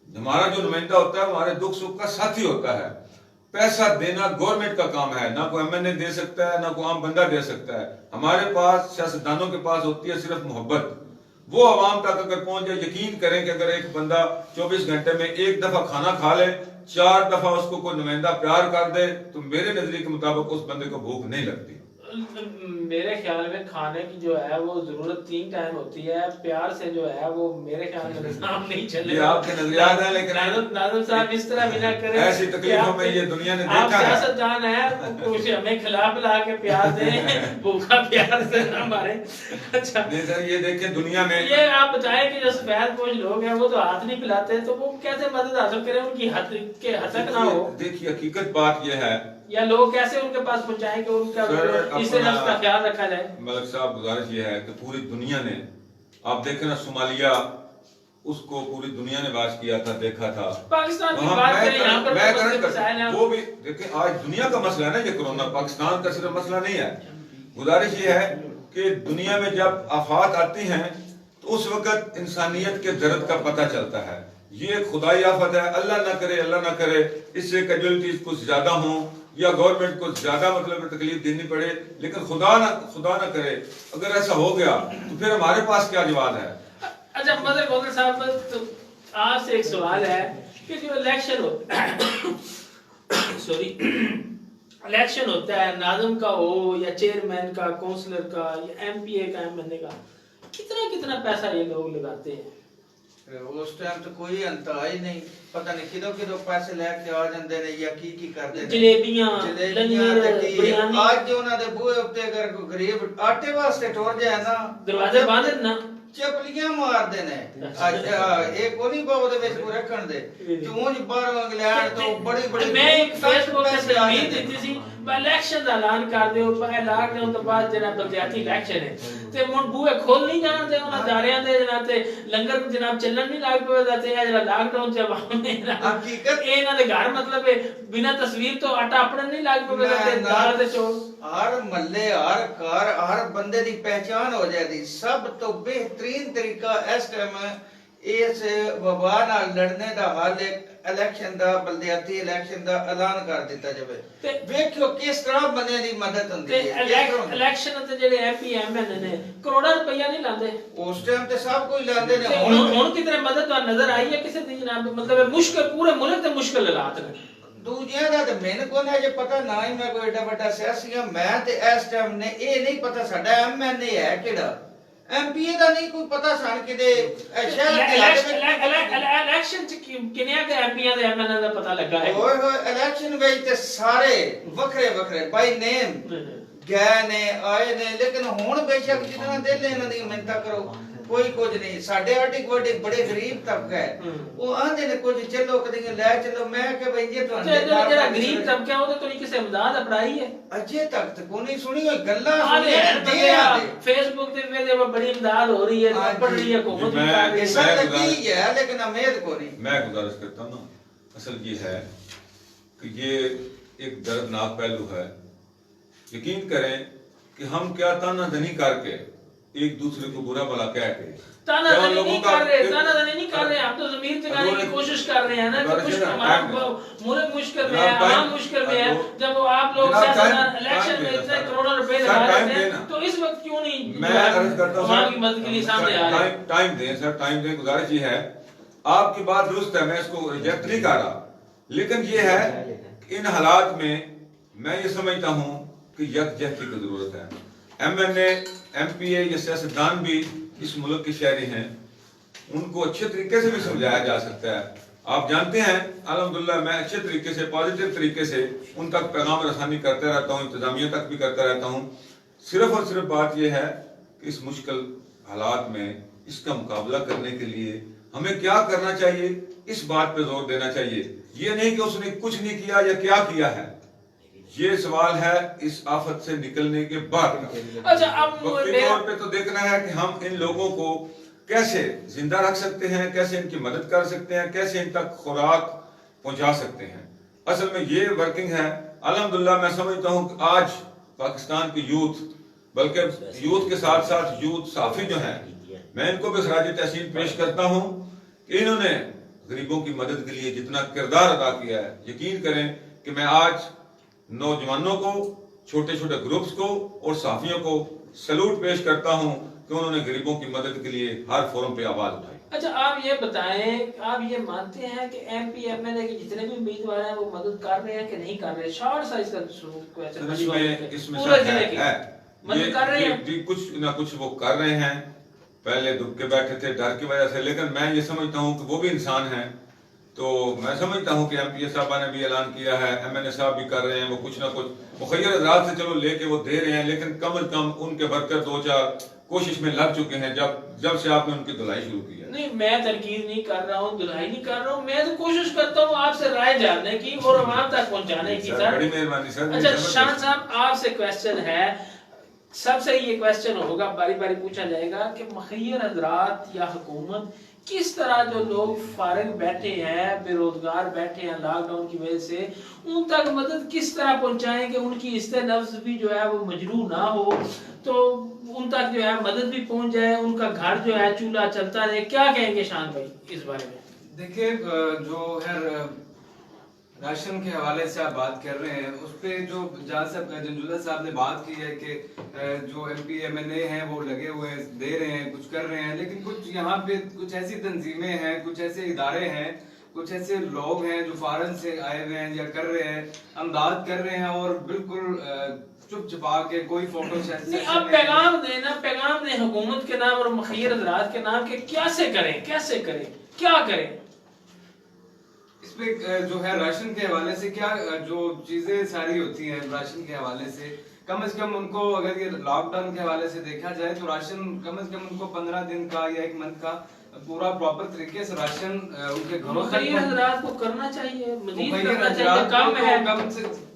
हमारा जो नुमाइंदा होता है हमारे दुख सुख का साथी होता है। पैसा देना गवर्नमेंट का काम है, ना कोई एमएनए दे सकता है, ना कोई आम बंदा दे सकता है। हमारे पास सियासतदानों के पास होती है सिर्फ मोहब्बत। वो आवाम तक अगर पहुंच जाए, यकीन करें कि अगर एक बंदा 24 घंटे में एक दफा खाना खा ले, 4 दफा उसको कोई नुमाइंदा प्यार कर दे, तो मेरे नजरिए के मुताबिक उस बंदे को भूख नहीं लगती। मेरे ख्याल में खाने की जो है वो जरूरत 3 टाइम होती है, प्यार से जो है वो मेरे ख्याल में निजाम नहीं चलेगा। आपके नजरियात है, लेकिन नाज़िम साहब इस तरह भी ना करें। ऐसी तकलीफों में ये दुनिया ने देखा है। आप सियासतदान है, कुछ हमें खिला पिला के प्यार दें, भूखा प्यार से ना मारे। अच्छा नहीं सर, ये देखें दुनिया में, ये आप बताएं कि जो सफेद पोश लोग हैं वो तो हाथ नहीं पिलाते, तो वो कैसे मदद हासिल करें? उनकी हद के हतक ना हो। देखिए हकीकत बात यह है, या लोग कैसे उनके पास पहुंचाएं कि उनका इससे नफ्स का ख्याल रखा जाए। मलिक साहब गुजारिश ये है कि पूरी दुनिया ने, आप देखें ना सोमालिया, उसको पूरी दुनिया ने वाच किया था, देखा था। पाकिस्तान की बात करें, यहाँ पर वो भी देखें, आज दुनिया का मसला है ना ये कोरोना, पाकिस्तान का सिर्फ मसला नहीं है। गुजारिश ये है कि दुनिया में जब आफात आती हैं तो उस वक्त इंसानियत के दर्द का पता चलता है। ये खुदाई आफत है, अल्लाह ना करे इससे कैजुअलिटीज कुछ ज्यादा हों या गवर्नमेंट को ज्यादा मतलब तकलीफ देनी पड़े, लेकिन खुदा ना करे अगर ऐसा हो गया तो फिर हमारे पास क्या जवाब है? अच्छा मदर गोदर साहब, तो आपसे एक सवाल है कि जो इलेक्शन होता है सॉरी इलेक्शन होता है, नाज़िम का हो या चेयरमैन का, काउंसलर का या एमपीए का, एमएनए का, कितना पैसा ये लोग लगाते हैं? उस टाइम तो कोई अंत ही नहीं, पता नहीं किदो पैसे लेके आ जाते ने या की करते ने। जलेबियां बिरयानी, आज जो उन्हां दे बूहे उत्ते अगर कोई गरीब आटे वास्ते टुर जाए ना, दरवाजे बंद ना, चपलियां मारदे ने। एक कोनी बाबू दे विच कोई रखण दे चूंज बाहर इंग्लैंड तो बड़ी मैं एक फेसबुक ते तस्वीर दित्ती सी, इलेक्शन दा ऐलान कर दियो, लॉकडाउन तो बाद जेना बलदियाती इलेक्शन है ते हुण बूहे खोल नहीं जाणदे उन्हां दारियां दे, जना ते लंगर जनाब चलन नहीं लग पवे ते जेड़ा लॉकडाउन च आवाम ने हकीकत इन्हां दे घर मतलब बिना तस्वीर तो आटा अपने नहीं लग पवे ते दाल ते चौल। हर महल्ले हर घर हर बंदे दी पहचान हो जाती। सब तो बेहतरीन तरीका इस टाइम इस वबा नाल लड़ने दा हल इलेक्शन दा, बलदियाती इलेक्शन दा ऐलान कर दिता जावे। देखियो किस तरह बंदे दी मदद हुंदी है। इलेक्शन ते जेडे एमपी एमएनए ने करोड़ां रुपया नहीं लांदे, उस टाइम ते सब कोई लांदे ने। हुण कितने मदद तो नजर आई है किसी दी जनाब? मतलब मुश्किल पूरे मुल्क ते मुश्किल हालात ने। दूजियां दा ते मैनूं कोई अजे पता ना ही, मैं कोई एडा बड़ा सियासी हां। मैं ते इस टाइम ने ए नहीं पता साडा एमएनए है किहड़ा, एमपीए दा नहीं कोई पता सन किदे इलेक्शन च किन्ने के एमपीए दे एमएनए दा पता लगा है। ओए होए इलेक्शन विच ते सारे वखरे बाय नेम गए ने आए ने, लेकिन हुण बेशक जितना दिल इन्हां दी मिन्नतां करो कोई कुछ नहीं। साडे आटी कोडे बड़े गरीब तबका है, वो आंदे ने कुछ चलो कदी ले चलो। मैं के भाई जे तो जेड़ा गरीब तबका है वो तो नहीं किसे इमदाद अपड़ाई है अजे तक तो कोई सुनी होई गल्ला फेसबुक ते वे बड़ी इमदाद हो रही है, पड़ रही है, हुकूमत भी कर रही है, सब लगी है, लेकिन उम्मीद कोनी। मैं गुजारिश करता हूं ना, असल ये है कि ये एक दर्दनाक पहलू है। यकीन करें कि हम क्या तानाजनी करके एक दूसरे को बुरा भला कह के तानाजनी नहीं कर रहे, तानाजनी नहीं कर रहे, आप तो जमीन जगाने की कोशिश कर रहे हैं ना कि कुछ मुल्क मुश्किल में है, आवाम मुश्किल में है। जब आप लोग इलेक्शन में इतने करोड़ों रुपए लगा रहे हैं तो इस वक्त क्यों नहीं मैं अर्ज करता हूं आवाम की मदद के लिए सामने आ रहे हैं? टाइम दें सर, टाइम दें। गुजारिश ये है, आपकी बात दुरुस्त है, मैं इसको रिजेक्ट नहीं कर रहा, लेकिन ये है कि इन हालात में मैं ये समझता हूं कि यकजहती की जरूरत है। MNA MPA या सियासतदान भी इस मुल्क के शहरी हैं, उनको अच्छे तरीके से भी समझाया जा सकता है। आप जानते हैं अल्हम्दुलिल्लाह मैं अच्छे तरीके से, पॉजिटिव तरीके से उन तक पैगाम रसानी करते रहता हूँ, इंतजामिया तक भी करता रहता हूँ। सिर्फ और सिर्फ बात यह है कि इस मुश्किल हालात में इसका मुकाबला करने के लिए हमें क्या करना चाहिए, इस बात पे जोर देना चाहिए। ये नहीं कि उसने कुछ नहीं किया या क्या किया है, ये सवाल है इस आफत से निकलने के बाद। अच्छा, अब वक्ती तौर पे तो देखना है कि हम इन लोगों को कैसे जिंदा रख सकते हैं, कैसे इनकी मदद कर सकते हैं, कैसे इन तक खुराक पहुंचा सकते हैं। असल में ये वर्किंग है। अल्हम्दुलिल्लाह मैं समझता हूं कि आज पाकिस्तान की यूथ, बल्कि यूथ के साथ साथ यूथ साफी जो हैं, मैं इनको भी खराज तहसीन पेश करता हूं कि इन्होंने गरीबों की मदद के लिए जितना किरदार अदा किया है, यकीन करें कि मैं आज नौजवानों को, छोटे छोटे ग्रुप्स को और साफियों को सैल्यूट पेश करता हूं कि उन्होंने गरीबों की मदद के लिए हर फोरम पे आवाज उठाई। अच्छा, आप ये बताएं, आप ये मानते हैं कि MP MNA के जितने भी उम्मीदवार हैं वो मदद कर रहे हैं कि नहीं कर रहे? शॉर्ट साइज का इसमें पूरा सच जिले की है, मदद कर रहे हैं। जी कुछ ना कुछ वो कर रहे हैं। पहले दुख के बैठे थे डर की वजह से, लेकिन मैं ये समझता हूँ कि वो भी इंसान हैं। तो मैं समझता हूँ कि MPA साहबा ने भी ऐलान किया है, MNA साहब भी कर रहे हैं, वो कुछ ना कुछ मुखैर हज़रात से चलो लेके वो दे रहे हैं, लेकिन कम अज कम उनके वर्कर 2-4 कोशिश में लग चुके हैं जब से आपने उनकी धुलाई शुरू की है। नहीं, मैं तनकीद नहीं कर रहा हूँ, धुलाई नहीं कर रहा हूँ, मैं तो कोशिश करता हूँ आपसे राय जानने की और आवाम तक पहुँचाने की। सर बड़ी मेहरबानी सर। अच्छा शान साहब, आपसे क्वेश्चन है, सबसे ये क्वेश्चन होगा, बारी बारी पूछा जाएगा कि मुखैर हज़रात या हुकूमत किस तरह जो लोग फारिग बैठे हैं, बेरोजगार बैठे हैं लॉकडाउन की वजह से, उन तक मदद किस तरह पहुंचाएं कि उनकी इस्ते नफ्स भी जो है वो मजरू ना हो, तो उन तक जो है मदद भी पहुंच जाए, उनका घर जो है चूल्हा चलता रहे। क्या कहेंगे शान भाई इस बारे में? देखिए, जो है राशन के हवाले से आप बात कर रहे हैं, उस पे जो जहाँ से जंजुला साहब ने बात की है कि जो MP MNA हैं वो लगे हुए हैं, दे रहे हैं, कुछ कर रहे हैं, लेकिन कुछ यहाँ पे कुछ ऐसी तंजीमें हैं, कुछ ऐसे इदारे हैं, कुछ ऐसे लोग हैं जो फॉरेन से आए हुए हैं या कर रहे हैं, अमदाद कर रहे हैं और बिल्कुल चुप छुपा के कोई फोटो नहीं, आप पैगाम देना, पैगाम दें हुकूमत के नाम और मुखैर हज़रात के नाम के, कैसे करें, कैसे करें, क्या करें? इसपे जो है राशन के हवाले से क्या जो चीजें सारी होती हैं राशन के हवाले से कम उनको, अगर ये लॉकडाउन के हवाले से देखा जाए तो राशन कम से कम उनको 15 दिन का या 1 मंथ का पूरा प्रॉपर तरीके से राशन उनके घरों तक हज़रात को करना चाहिए, मजीद करना चाहिए, कम है, कम से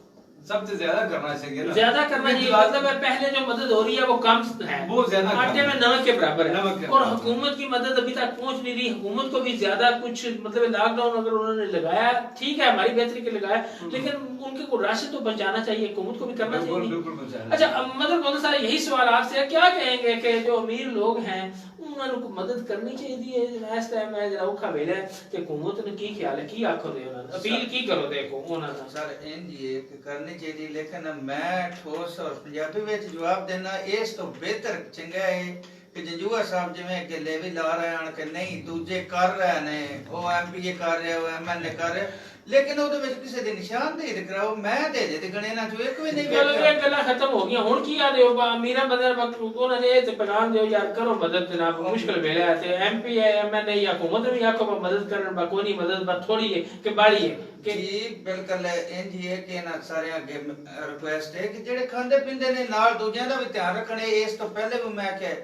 सबसे ज्यादा करना चाहिए ना, ज्यादा करना चाहिए। मतलब पहले जो मदद हो रही है वो कम है, वो ज्यादा आटे में नमक के बराबर है, और है। हुकूमत की मदद अभी तक पहुंच नहीं रही। हुकूमत को भी ज्यादा कुछ, मतलब लॉकडाउन अगर उन्होंने लगाया, ठीक है हमारी बेहतरी के लगाया, लेकिन उनके को राशन तो पहुंचाना चाहिए, हुकूमत को भी करना चाहिए। अच्छा, मतलब बहुत सारा यही सवाल आपसे, क्या कहेंगे कि जो अमीर लोग हैं उन्होंने मदद करनी चाहिए इस टाइम में जरा औखा वेला है कि हुकूमत ने की ख्याल है, की आखो दे उन्होंने अपील की करो, देखो उन्होंने सर इंज ये करनी चाहिए, लेकिन मैं ठोस और पंजाबी में जवाब देना इस तो बेहतर चंगा है कि जंजुआ साहब जिवें कि लेवी ला रहे हैं कि नहीं दूजे कर रहे ने, वो MPA कर रहे, वो MNA कर रहे, लेकिन ਉਹਦੇ ਵਿੱਚ ਕਿਸੇ ਦੇ ਨਿਸ਼ਾਨਦੇਹੀ ਤੇ ਕਰਾਓ। ਮੈਂ ਤੇ ਜੇ ਤੇ ਗਣੇ ਨਾ ਜੋ ਇੱਕ ਵੀ ਨਹੀਂ ਵੇਖਿਆ। ਇਹ ਗੱਲਾਂ ਖਤਮ ਹੋ ਗਈਆਂ, ਹੁਣ ਕੀ ਆ ਦਿਓ ਅਮੀਰਾਂ ਬੰਦੇ ਵਕਤ ਉਹਨਾਂ ਨੇ ਤੇ ਪੈਗਾਮ ਦਿਓ ਯਾਰ ਕਰੋ ਮਦਦ ਜਨਾਬ, ਮੁਸ਼ਕਿਲ ਵੇਲੇ ਆ ਤੇ MPA MNA या हुकूमत भी आखो मदद करन बा, कोई नहीं मदद बा थोड़ी है कि बाड़ी है कि जी बिल्कुल इंज ही है कि ना सारे अगे रिक्वेस्ट है कि ਜਿਹੜੇ ਖਾਂਦੇ ਪੀਂਦੇ ਨੇ ਨਾਲ ਦੂਜਿਆਂ ਦਾ ਵੀ ਧਿਆਨ ਰੱਖਣੇ। ਇਸ ਤੋਂ ਪਹਿਲੇ ਵੀ ਮੈਂ ਕਿਹਾ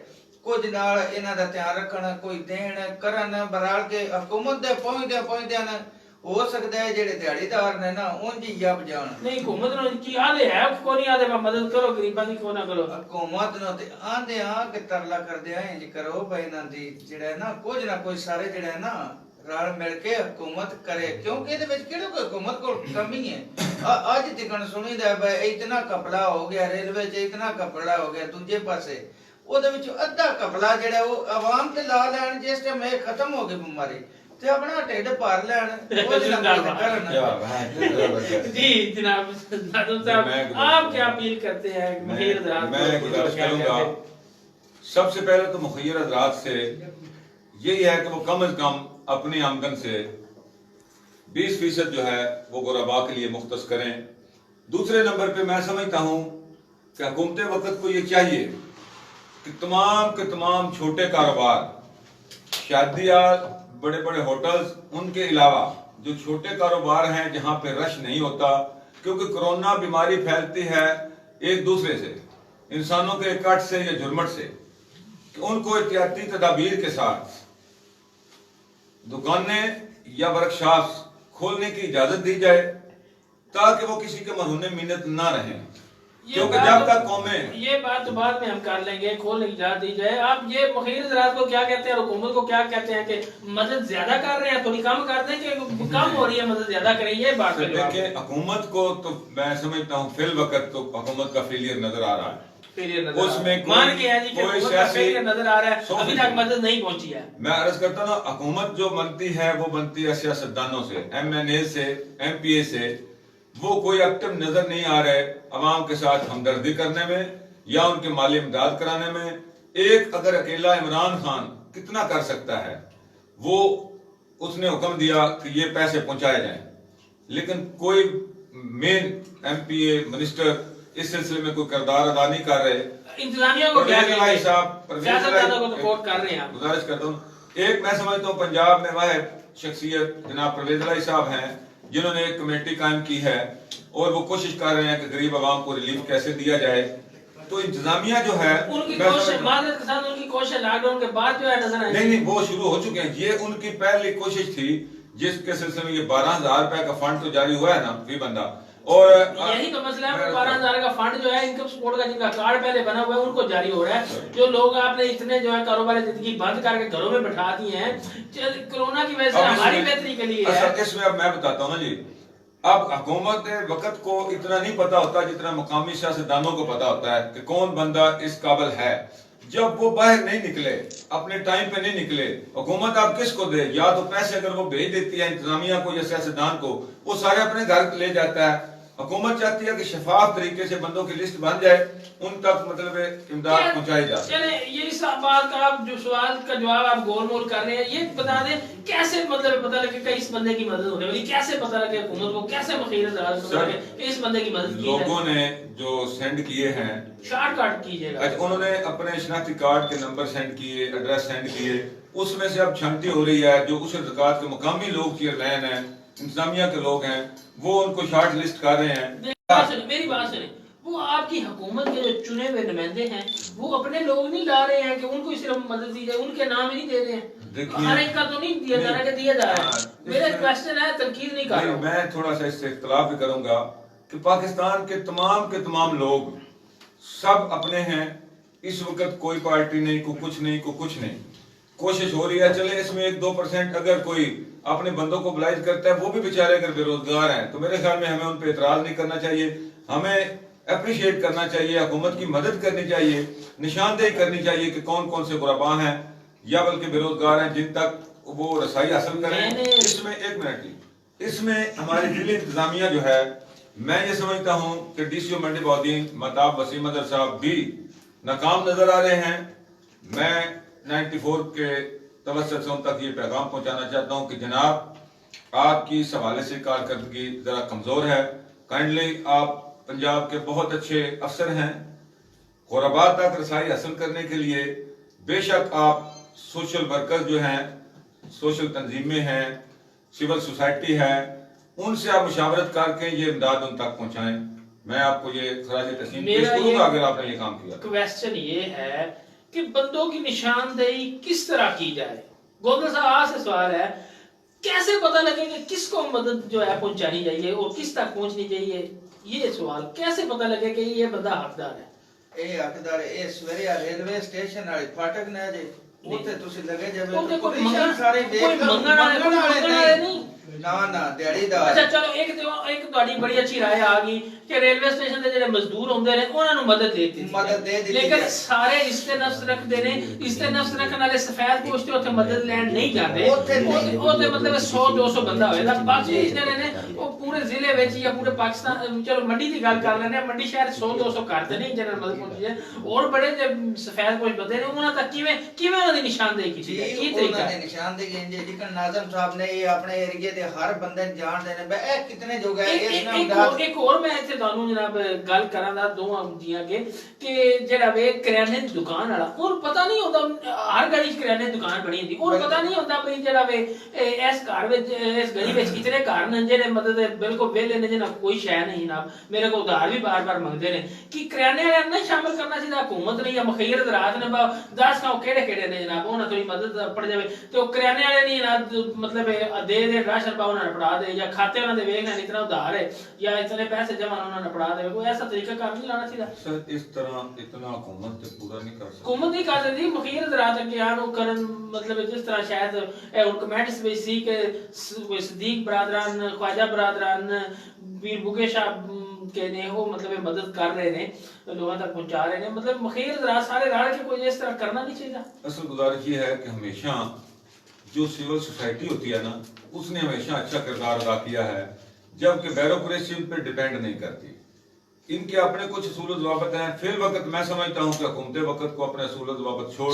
ਕੁਝ ਨਾਲ ਇਹਨਾਂ ਦਾ ਧਿਆਨ ਰੱਖਣ, ਕੋਈ ਦੇਣ ਕਰਨ ਬਰਾਲ ਕੇ ਹਕੂਮਤ ਦੇ ਪਹੁੰਚਦਿਆਂ ਨਾ हो सकता है जेड़े दिहाड़ीदार ने ना उनकी जब जान नहीं हुकूमत ने की आदे है को नहीं आदे बा मदद करो गरीबां दी, को ना करो हुकूमत नो ते आंदे आ कि तरला कर दे इंज करो भाई ना दी जेड़ा है ना कुछ ना कोई सारे जेड़ा है ना रल मिल के हुकूमत करे, क्योंकि ਇਹਦੇ ਵਿੱਚ ਕਿਹੜਾ ਕੋਈ हुकूमत को कमी है। ਅੱਜ ਤੱਕ ਸੁਣੀਦਾ ਬਈ ਇਤਨਾ ਕਪੜਾ ਹੋ ਗਿਆ ਰੇਲਵੇ 'ਚ, ਇਤਨਾ ਕਪੜਾ ਹੋ ਗਿਆ ਦੂਜੇ ਪਾਸੇ, ਉਹਦੇ ਵਿੱਚ ਅੱਧਾ ਕਪੜਾ ਜਿਹੜਾ ਉਹ ਆਵਾਮ ਤੇ ਲਾ ਲੈਣ, ਜਿਸ ਟਾਈਮ ਇਹ ਖਤਮ ਹੋ ਗਈ ਬਿਮਾਰੀ ਤੇ ਆਪਣਾ ਢਿੱਡ ਭਰ ਲੈਣ, ਉਹਦੇ ਨਾਲ ਕਰਨ। जी जनाब नादम साहब, आप क्या अपील करते हैं मुखिर हज़रात को? मैं गुजारिश करूंगा सबसे पहले तो मुखिर हज़रात से यही है कि वो कम से कम अपनी आमदन से 20% जो है वो गुरबा के लिए मुख्तस करें। दूसरे नंबर पे मैं समझता हूं कि हुकूमत वक्त को ये चाहिए कि तमाम छोटे कारोबार, शादियात, बड़े बड़े होटल्स, उनके अलावा जो छोटे कारोबार हैं जहां पे रश नहीं होता, क्योंकि कोरोना बीमारी फैलती है एक दूसरे से, इंसानों के कट से या झुरमट से, कि उनको एहतियाती तदाबीर के साथ दुकानें या वर्कशॉप्स खोलने की इजाजत दी जाए ताकि वो किसी के मरहूने मिन्नत ना रहें। क्योंकि जब तक कौमें, ये बात तो बाद में हम कर लेंगे, खोलने की इजाजत दी जाए। आप ये मुखिर हज़रात को क्या कहते हैं और हुकूमत को क्या कहते हैं कि मदद ज्यादा कर रहे हैं, थोड़ी कम कर दें कि कम हो रही है मदद ज्यादा करें, ये बात देखिए हुकूमत को तो मैं समझता हूँ फिल वक्त तो हुकूमत का फेलियर नजर आ रहा है, उसमें मान के है जी कि हुकूमत का फेलियर नजर आ रहा है, अभी तक मदद नहीं पहुंची है। मैं अर्ज करता हूँ हुकूमत जो बनती है वो बनती है सियासतदानों से, MNA से, MPA से, वो कोई एक्टिव नजर नहीं आ रहे अवाम के साथ हमदर्दी करने में या उनके माली इमदाद कराने में। एक अगर अकेला इमरान खान कितना कर सकता है, वो उसने हुक्म दिया कि ये पैसे पहुंचाए जाएं, लेकिन कोई मेन MPA मिनिस्टर इस सिलसिले में कोई किरदार अदा नहीं कर रहे। इंतजामिया को क्या गुजारिश करता हूँ, एक मैं समझता हूँ पंजाब में वह शख्सियत जनाब परवेज इलाही साहब हैं जिन्होंने एक कमेटी कायम की है और वो कोशिश कर रहे हैं कि गरीब आवाम को रिलीफ कैसे दिया जाए। तो इंतजामिया जो है उनकी कोशिश मादत के साथ, उनकी कोशिश लॉकडाउन के बाद जो है नजर आई नहीं वो शुरू हो चुके हैं। ये उनकी पहली कोशिश थी जिसके सिलसिले में ये 12,000 रुपए का फंड तो जारी हुआ है ना फी बंदा, और यही तो मसला है। 12,000 का फंड जो है इनकम सपोर्ट का जिनका कार्ड पहले बना हुआ है उनको जारी हो रहा है। जो लोग आपने इतने जो है कारोबारी जिंदगी बंद करके घरों में बैठा दिए हैं कोरोना की वजह से, हमारी बेहतरी के लिए है। इसमें अब मैं बताता हूँ ना जी, अब हुकूमत वक्त को इतना नहीं पता होता जितना मुकामी सियासतदानों को पता होता है कि कौन बंदा इस काबिल है। जब वो बाहर नहीं निकले, अपने टाइम पे नहीं निकले, हुकूमत आप किसको दे? या तो पैसे अगर वो भेज देती है इंतजामिया को या सियासतदान को, वो सारे अपने घर ले जाता है। हुकूमत चाहती है कि शफाफ तरीके से बंदों की लिस्ट बन जाए, उन तक मतलब इमदाद पहुंचाई जाए। चले ये इस बात का आप जो सवाल का जवाब आप गोल मोल कर रहे हैं, ये बता दें कैसे मतलब पता लगे कि इस बंदे की मदद होने वाली, कैसे पता लगे हुकूमत को, कैसे मुखिर हज़रात को पता लगे कि इस बंदे की मदद की है? लोगों ने जो सेंड किए हैं, शॉर्टकट कीजिएगा। अच्छा, उन्होंने अपने शनाख्ती कार्ड के नंबर सेंड किए, एड्रेस सेंड किए, उसमें से अब छंटी हो रही है। जो उस ज़कात के मुकामी लोग चेयरमैन हैं, इंतजामिया के लोग हैं, वो उनको शॉर्ट लिस्ट कर रहे हैं। मेरी बात सुने, वो आपकी हुकूमत के जो चुने हुए नुमाइंदे हैं वो अपने लोग नहीं ला रहे हैं कि उनको सिर्फ मदद दी जाए, उनके नाम ही नहीं दे रहे हैं। हर एक का तो नहीं दिया जा रहा, दिया जा रहा है। मेरा क्वेश्चन है, तनकीद नहीं कर रहा। मैं थोड़ा सा इससे इख्तिलाफ भी करूंगा कि पाकिस्तान के तमाम लोग सब अपने हैं। इस वक्त कोई पार्टी नहीं, कोई कुछ नहीं, कोई कुछ नहीं। कोशिश हो रही है, चले इसमें 1-2% अगर कोई अपने बंदों को ब्लाइज करता है, वो भी बेचारे अगर बेरोजगार हैं, तो मेरे ख्याल में हमें उन पर एतराज नहीं करना चाहिए। हमें अप्रिशिएट करना चाहिए, हुकूमत की मदद करनी चाहिए, निशानदेही करनी चाहिए कि कौन कौन से गुरबा हैं या बल्कि बेरोजगार हैं जिन तक वो रसाई हासिल करें। इसमें एक मिनट जी, इसमें हमारी जिले इंतजामिया जो है, मैं ये समझता हूँ कि DCO मंडी बहाउद्दीन महताब वसीम अदर साहब भी नाकाम नजर आ रहे हैं। मैं 94 के तवज्जुह से उन तक ये पैगाम पहुंचाना चाहता हूं कि जनाब आपकी इस हवाले से कारकर्दगी जरा कमजोर है। काइंडली आप पंजाब के बहुत अच्छे अफसर हैं, गुरबा तक रसाई हासिल करने के लिए बेशक आप सोशल वर्कर जो हैं, सोशल तंजीमें हैं, सिविल सोसाइटी है, उनसे आप मुशावरत करके ये इमदाद उन तक पहुंचाएं। मैं आपको ये खराज तस्लीम पेश करूंगा अगर आपने ये काम किया। क्वेश्चन ये है कि बंदों की निशानदेही किस तरह की जाए? गोविंद साहब आज से सवाल है, कैसे पता लगे कि किसको मदद जो है पहुंचानी चाहिए और किस तक पहुंचनी चाहिए? ये सवाल कैसे पता लगे कि ये बंदा हकदार है? ਇਹ ਹੱਕਦਾਰ ਇਹ ਸਵੇਰੇ रेलवे स्टेशन वाले फाटक ने जे ਉੱਥੇ ਤੁਸੀਂ ਲੱਗੇ ਜਾਵੇ ਉਹ ਤੇ ਕੋਈ ਪੋਲੀਟੀਸ਼ੀਅਨ ਮੰਗਣ ਸਾਰੇ ਕੋਈ ਮੰਗਣ ਵਾਲੇ ਨਹੀਂ ਨਾ ਨਾ ਦਿਹਾੜੀਦਾਰ ਅੱਛਾ ਚਲੋ ਇੱਕ ਤੁਹਾਡੀ ਬੜੀ ਅੱਛੀ ਰਾਏ ਆ ਗਈ ਕਿ ਰੇਲਵੇ ਸਟੇਸ਼ਨ ਦੇ ਜਿਹੜੇ ਮਜ਼ਦੂਰ ਹੁੰਦੇ ਨੇ ਉਹਨਾਂ ਨੂੰ ਮਦਦ ਦੇ ਦਿੱਤੀ ਲੇਕਿਨ ਸਾਰੇ ਇਸਤੇ ਨਫਸ ਰੱਖਦੇ ਨੇ ਇਸਤੇ ਨਫਸ ਰੱਖਣ ਵਾਲੇ ਸਫੈਦ ਪੋਸਟ ਤੇ ਉੱਥੇ ਮਦਦ ਲੈਣ ਨਹੀਂ ਜਾਂਦੇ ਉਹ ਤੇ ਮਤਲਬ 100 200 ਬੰਦਾ ਹੋਏਗਾ ਬਾਕੀ ਜਿਹੜੇ ਨੇ ਉਹ ਪੂਰੇ ਜ਼ਿਲ੍ਹੇ ਵਿੱਚ ਜਾਂ ਪੂਰੇ ਪਾਕਿਸਤਾਨ ਚਲੋ ਮੰਡੀ ਦੀ ਗੱਲ ਕਰ ਲੈਂਦੇ ਆ ਮੰਡੀ ਸ਼ਹਿਰ 100 200 ਕਰਦੇ ਨਹੀਂ ਜਿਹਨਾਂ ਮਦਦ ਪਹੁੰਚੀ ਹੈ ਔਰ ਬੜੇ ਜੇ ਸਫੈਦ ਪੋਸਟ ਬੰਦੇ ਨੇ ਉਹਨਾਂ ਤੱਕ ਕਿਵੇਂ ਉਹਨਾਂ ਦੀ ਨਿਸ਼ਾਨਦੇਹੀ ਕੀਤੀ ਹੈ ਕੀ ਤਰੀਕਾ ਉਹਨਾਂ ਦੀ ਨਿਸ਼ਾਨਦੇਹੀ ਇੰਜੇ ਜਿਕਨ ਨਾਜ਼ਮ ਸਾਹਿਬ ਨੇ ਇਹ ਆਪਣੇ ਏਰੀਏ ਦੇ ਹਰ ਬੰਦੇ ਨੂੰ ਜਾਣਦੇ ਨੇ ਬਈ ਇਹ ਕਿਤਨੇ ਜੋਗਾ ਹੈ ਇਸ ਨਾਲ ਇੱਕ ਹੋਰ ਮੈਂ ਇੱਥੇ ਤੁਹਾਨੂੰ ਜਨਾਬ ਗੱਲ ਕਰਾਂ ਦਾ ਦੋਵਾਂ ਜੀਆਂ ਕਿ ਜਿਹੜਾ ਵੇ ਕਰਿਆਨੇ ਦੀ ਦੁਕਾਨ ਵਾਲਾ ਉਹਨੂੰ ਪਤਾ ਨਹੀਂ ਹੁੰਦਾ ਹਰ ਗਲੀ 'ਚ ਕਰਿਆਨੇ ਦੀ ਦੁਕਾਨ ਬਣੀ ਹੁੰਦੀ ਉਹਨੂੰ ਪਤਾ ਨਹੀਂ ਹੁੰਦਾ ਬਈ ਜਿਹੜਾ ਵੇ ਇਸ ਘਰ ਵਿੱਚ ਇਸ ਗਲੀ ਵਿੱਚ ਕਿਤਨੇ ਘਰ ਨੇ ਜਿਹੜੇ ਮਦਦ ਬਿਲਕੁਲ ਵਿਹਲੇ ਨੇ ਜਿਹਨਾਂ ਕੋਈ ਸ਼ੈ ਨਹੀਂ ਨਾ ਮੇਰੇ ਕੋਲ ਉਧਾਰ ਵੀ ਬਾਰ-ਬਾਰ ਮੰਗਦੇ ਨੇ ਕਿ ਕਰਿਆਨੇ ਵਾਲਿਆਂ ਨੂੰ ਸ਼ਾਮਲ ਕਰਨਾ ਚਾਹੀਦਾ ਹਕੂਮਤ ਨੇ ਜਾਂ ਮੁਖੀਰ ਰਾਤ ਨੇ 10 ਕਾਉ ਕਿਹੜੇ ਨੇ ਜਨਾਬ ਉਹਨਾਂ ਤੋਂ ਮਦਦ ਪੜ ਜਾਵੇ ਤੇ ਉਹ ਕਰਿਆਨੇ ਵਾਲੇ ਨਹੀਂ ਨਾ मतलब दे राशन पाओ उन्होंने पढ़ा दे या खाते उन्होंने देखना इतना उधार है या इतने पैसे जमा उन्होंने पढ़ा दे कोई ऐसा तरीका काम नहीं लाना चाहिए सर इस तरह इतना हुकूमत तो पूरा नहीं कर सकती हुकूमत नहीं कर सकती मुखीर ज़रात के यानो करन मतलब जिस तरह शायद उन कमेंट्स में सी के सदीक बरादरान ख्वाजा बरादरान वीर बुगे शाह के ने वो मतलब मदद कर रहे ने लोगों तक पहुंचा रहे ने मतलब मुखीर ज़रात सारे रल के कोई इस तरह करना नहीं चाहिए असल गुजारिश ये है कि हमेशा जो सिविल सोसाइटी होती है ना उसने हमेशा अच्छा किरदार अदा किया है जबकि ब्यूरोक्रेसी पर डिपेंड नहीं करती इनके अपने कुछ असूल ज़वाबित हैं फिर वक्त मैं समझता हूँ कि हुकूमत वक्त को अपने असूल ज़वाबित छोड़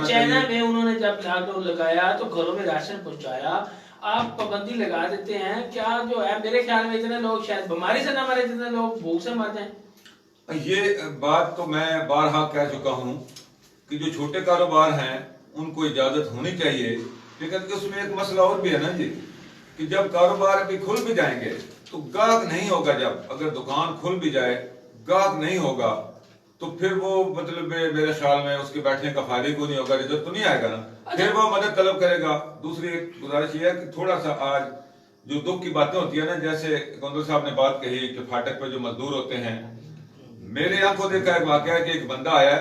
चाइना में उन्होंने जब लॉकडाउन लगाया तो घरों में राशन पहुंचाया आप पाबंदी लगा देते हैं क्या जो है मेरे ख्याल में इतने लोग शायद बीमारी से ना मरे जितने लोग भूख से मर जाए ये बात तो मैं बारहा कह चुका हूँ कि जो छोटे कारोबार हैं उनको इजाजत होनी चाहिए लेकिन उसमें एक मसला और भी है ना जी कि जब कारोबार भी खुल भी जाएंगे तो गाहक नहीं होगा जब अगर दुकान खुल भी जाए गाहक नहीं होगा तो फिर वो मतलब मेरे ख्याल में उसके बैठने का फायदा को नहीं होगा रिजल्ट तो नहीं आएगा ना फिर वो मदद तलब करेगा दूसरी गुजारिश ये है कि थोड़ा सा आज जो दुख की बातें होती है ना जैसे गोंदल साहब ने बात कही कि फाटक पे जो मजदूर होते हैं मेरे आंखों देखा एक वाकया है कि एक बंदा आया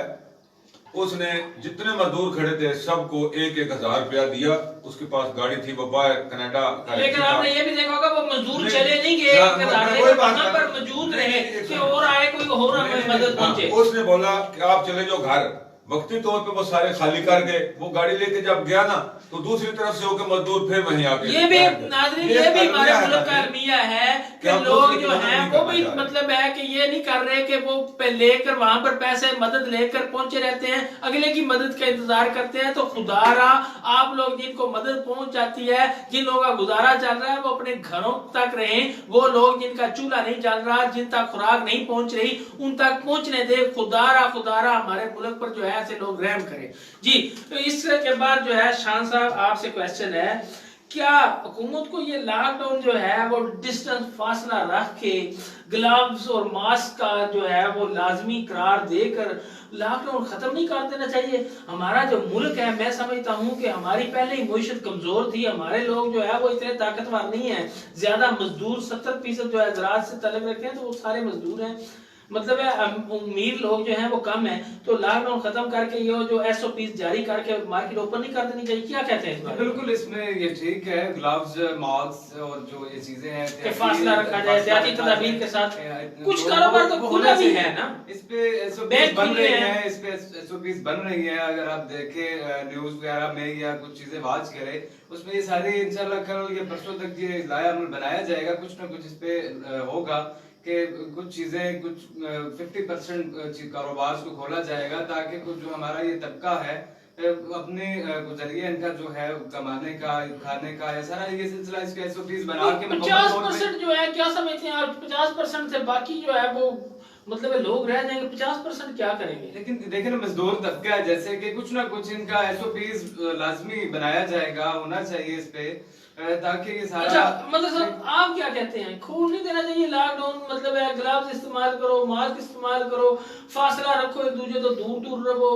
उसने जितने मजदूर खड़े थे सबको 1,000 रुपया दिया उसके पास गाड़ी थी वो बाहर कनाडा लेकिन आपने ये भी देखा होगा वो मजदूर चले नहीं गए वहां पर मौजूद रहे कि और आए कोई और हमें मदद पहुंचे उसने बोला कि आप चले जाओ घर वक्ती तौर पे वो सारे खाली कर गए वो गाड़ी लेके जब गया ना तो दूसरी तरफ से होकर मजदूर फिर वहीं आ गए ये भी नाज़रीन ये भी हमारे मुल्क का अलमिया है कि लोग जो हैं वो भी मतलब है कि ये नहीं कर रहे कि वो लेकर वहां पर पैसे मदद लेकर पहुंचे रहते हैं अगले की मदद का इंतजार करते हैं तो खुदारा आप लोग जिनको मदद पहुंच जाती है जिन लोगों का गुजारा चल रहा है वो अपने घरों तक रहें वो लोग जिनका चूल्हा नहीं चल रहा जिन तक खुराक नहीं पहुंच रही उन तक पहुंचने दे खुदारा हमारे मुल्क पर जो है ऐसे लोग रहम करें जी तो इसके बाद जो है शान साहब आपसे क्वेश्चन है क्या हुकूमत को ये लॉकडाउन जो है वो डिस्टेंस फासला रख के ग्लव्स और मास्क का जो है वो लाजमी करार देकर लॉकडाउन खत्म नहीं कर देना चाहिए हमारा जो मुल्क है मैं समझता हूँ कि हमारी पहले ही मईशत कमजोर थी हमारे लोग जो है वो इतने ताकतवर नहीं है ज्यादा मजदूर 70% जो है ज़राअत से तल्लुक़ रखते हैं तो वो सारे मजदूर हैं मतलब है अमीर लोग जो हैं वो कम है तो लॉकडाउन खत्म करके ये जो एसओपी जारी करके मार्केट ओपन नहीं कर देनी चाहिए क्या कहते हैं बिल्कुल इसमें ये ठीक है ग्लव्स मास्क और जो ये चीजें हैं कि फासला रखा जाए एहतियाती तदबीर के साथ कुछ कारोबार तो खुला भी है ना इस पे एसओपीज बन रही हैं इस पे एसओपीज बन रही हैं अगर आप देखें न्यूज़ वगैरह में या कुछ चीजें वाच करें उसमें ये सारी इंशाल्लाह कल या परसों तक ये लाया अमल बनाया जाएगा कुछ ना कुछ इस पे होगा कि कुछ चीजें कुछ 50% कारोबार को खोला जाएगा ताकि कुछ जो हमारा ये तबका है अपने जरिए इनका जो है कमाने का खाने का है सारा ये सिलसिला इसके एसओपीज बना के 50% जो है क्या समझते हैं आप 50% से बाकी जो है वो मतलब लोग रह जाएंगे 50% क्या करेंगे लेकिन देखिए ना मजदूर तबका है जैसे कि कुछ ना कुछ इनका एसओपीज लाजमी बनाया जाएगा होना चाहिए इस पे ताकि ये सारा अच्छा मतलब आप क्या कहते हैं खोल नहीं देना चाहिए लॉकडाउन मतलब है ग्लव्स इस्तेमाल करो मास्क इस्तेमाल करो फासला रखो एक दूसरे तो दूर रहो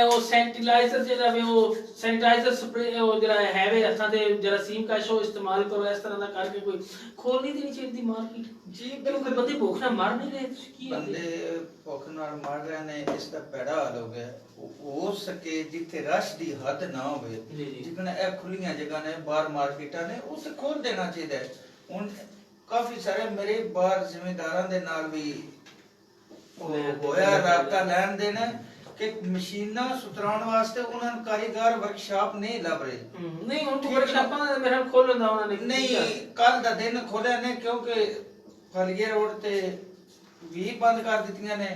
वो सैनिटाइजर जरा वो सैनिटाइजर स्प्रे वो जरा हैवे हथा दे जरासीम का शो इस्तेमाल करो इस तरह का करके कोई खोल नहीं देनी चाहिए मार्केट जी बिल्कुल बंदे भूख ना मर नहीं रहे बंदे ਭੁੱਖ ਨਾਲ ਮਰ ਰਹੇ ਨੇ, ਇਸ ਦਾ ਪੈੜਾ ਹਾਲ ਹੋ ਗਿਆ। ਹੋ ਸਕੇ ਜਿੱਥੇ ਰਸ਼ ਦੀ ਹੱਦ ਨਾ ਹੋਵੇ, ਜੀ, ਜੀ। ਜਿਕਣ ਇਹ ਖੁੱਲੀਆਂ ਜਗ੍ਹਾ ਨੇ, ਬਾਹਰ ਮਾਰਕੀਟਾਂ ਨੇ, ਉੱਥੇ ਖੋਲ ਦੇਣਾ ਚਾਹੀਦਾ ਹੈ। ਹੁਣ ਕਾਫੀ ਸਾਰੇ ਮੇਰੇ ਬਾਹਰ ਜ਼ਿਮੀਂਦਾਰਾਂ ਦੇ ਨਾਲ ਵੀ ਹੋਇਆ ਰਾਬਤਾ ਲੈਣ ਦੇਣਾ ਕਿ ਮਸ਼ੀਨਾਂ ਸੁਤਰਾਉਣ ਵਾਸਤੇ ਉਹਨਾਂ ਨੂੰ ਕਾਰੀਗਰ ਵਰਕਸ਼ਾਪ ਨਹੀਂ ਲੱਭ ਰਹੇ। ਨਹੀਂ ਹੁਣ ਵਰਕਸ਼ਾਪਾਂ ਦਾ ਮੇਰਾ ਖੋਲਣ ਦਾ ਉਹਨਾਂ ਨੇ ਨਹੀਂ, ਕੱਲ ਦਾ ਦਿਨ ਖੋਲਿਆ ਨੇ ਕਿਉਂਕਿ ਫਲੀਏ ਰੋਡ ਤੇ ਵੀ ਬੰਦ ਕਰ ਦਿੱਤੀਆਂ ਨੇ,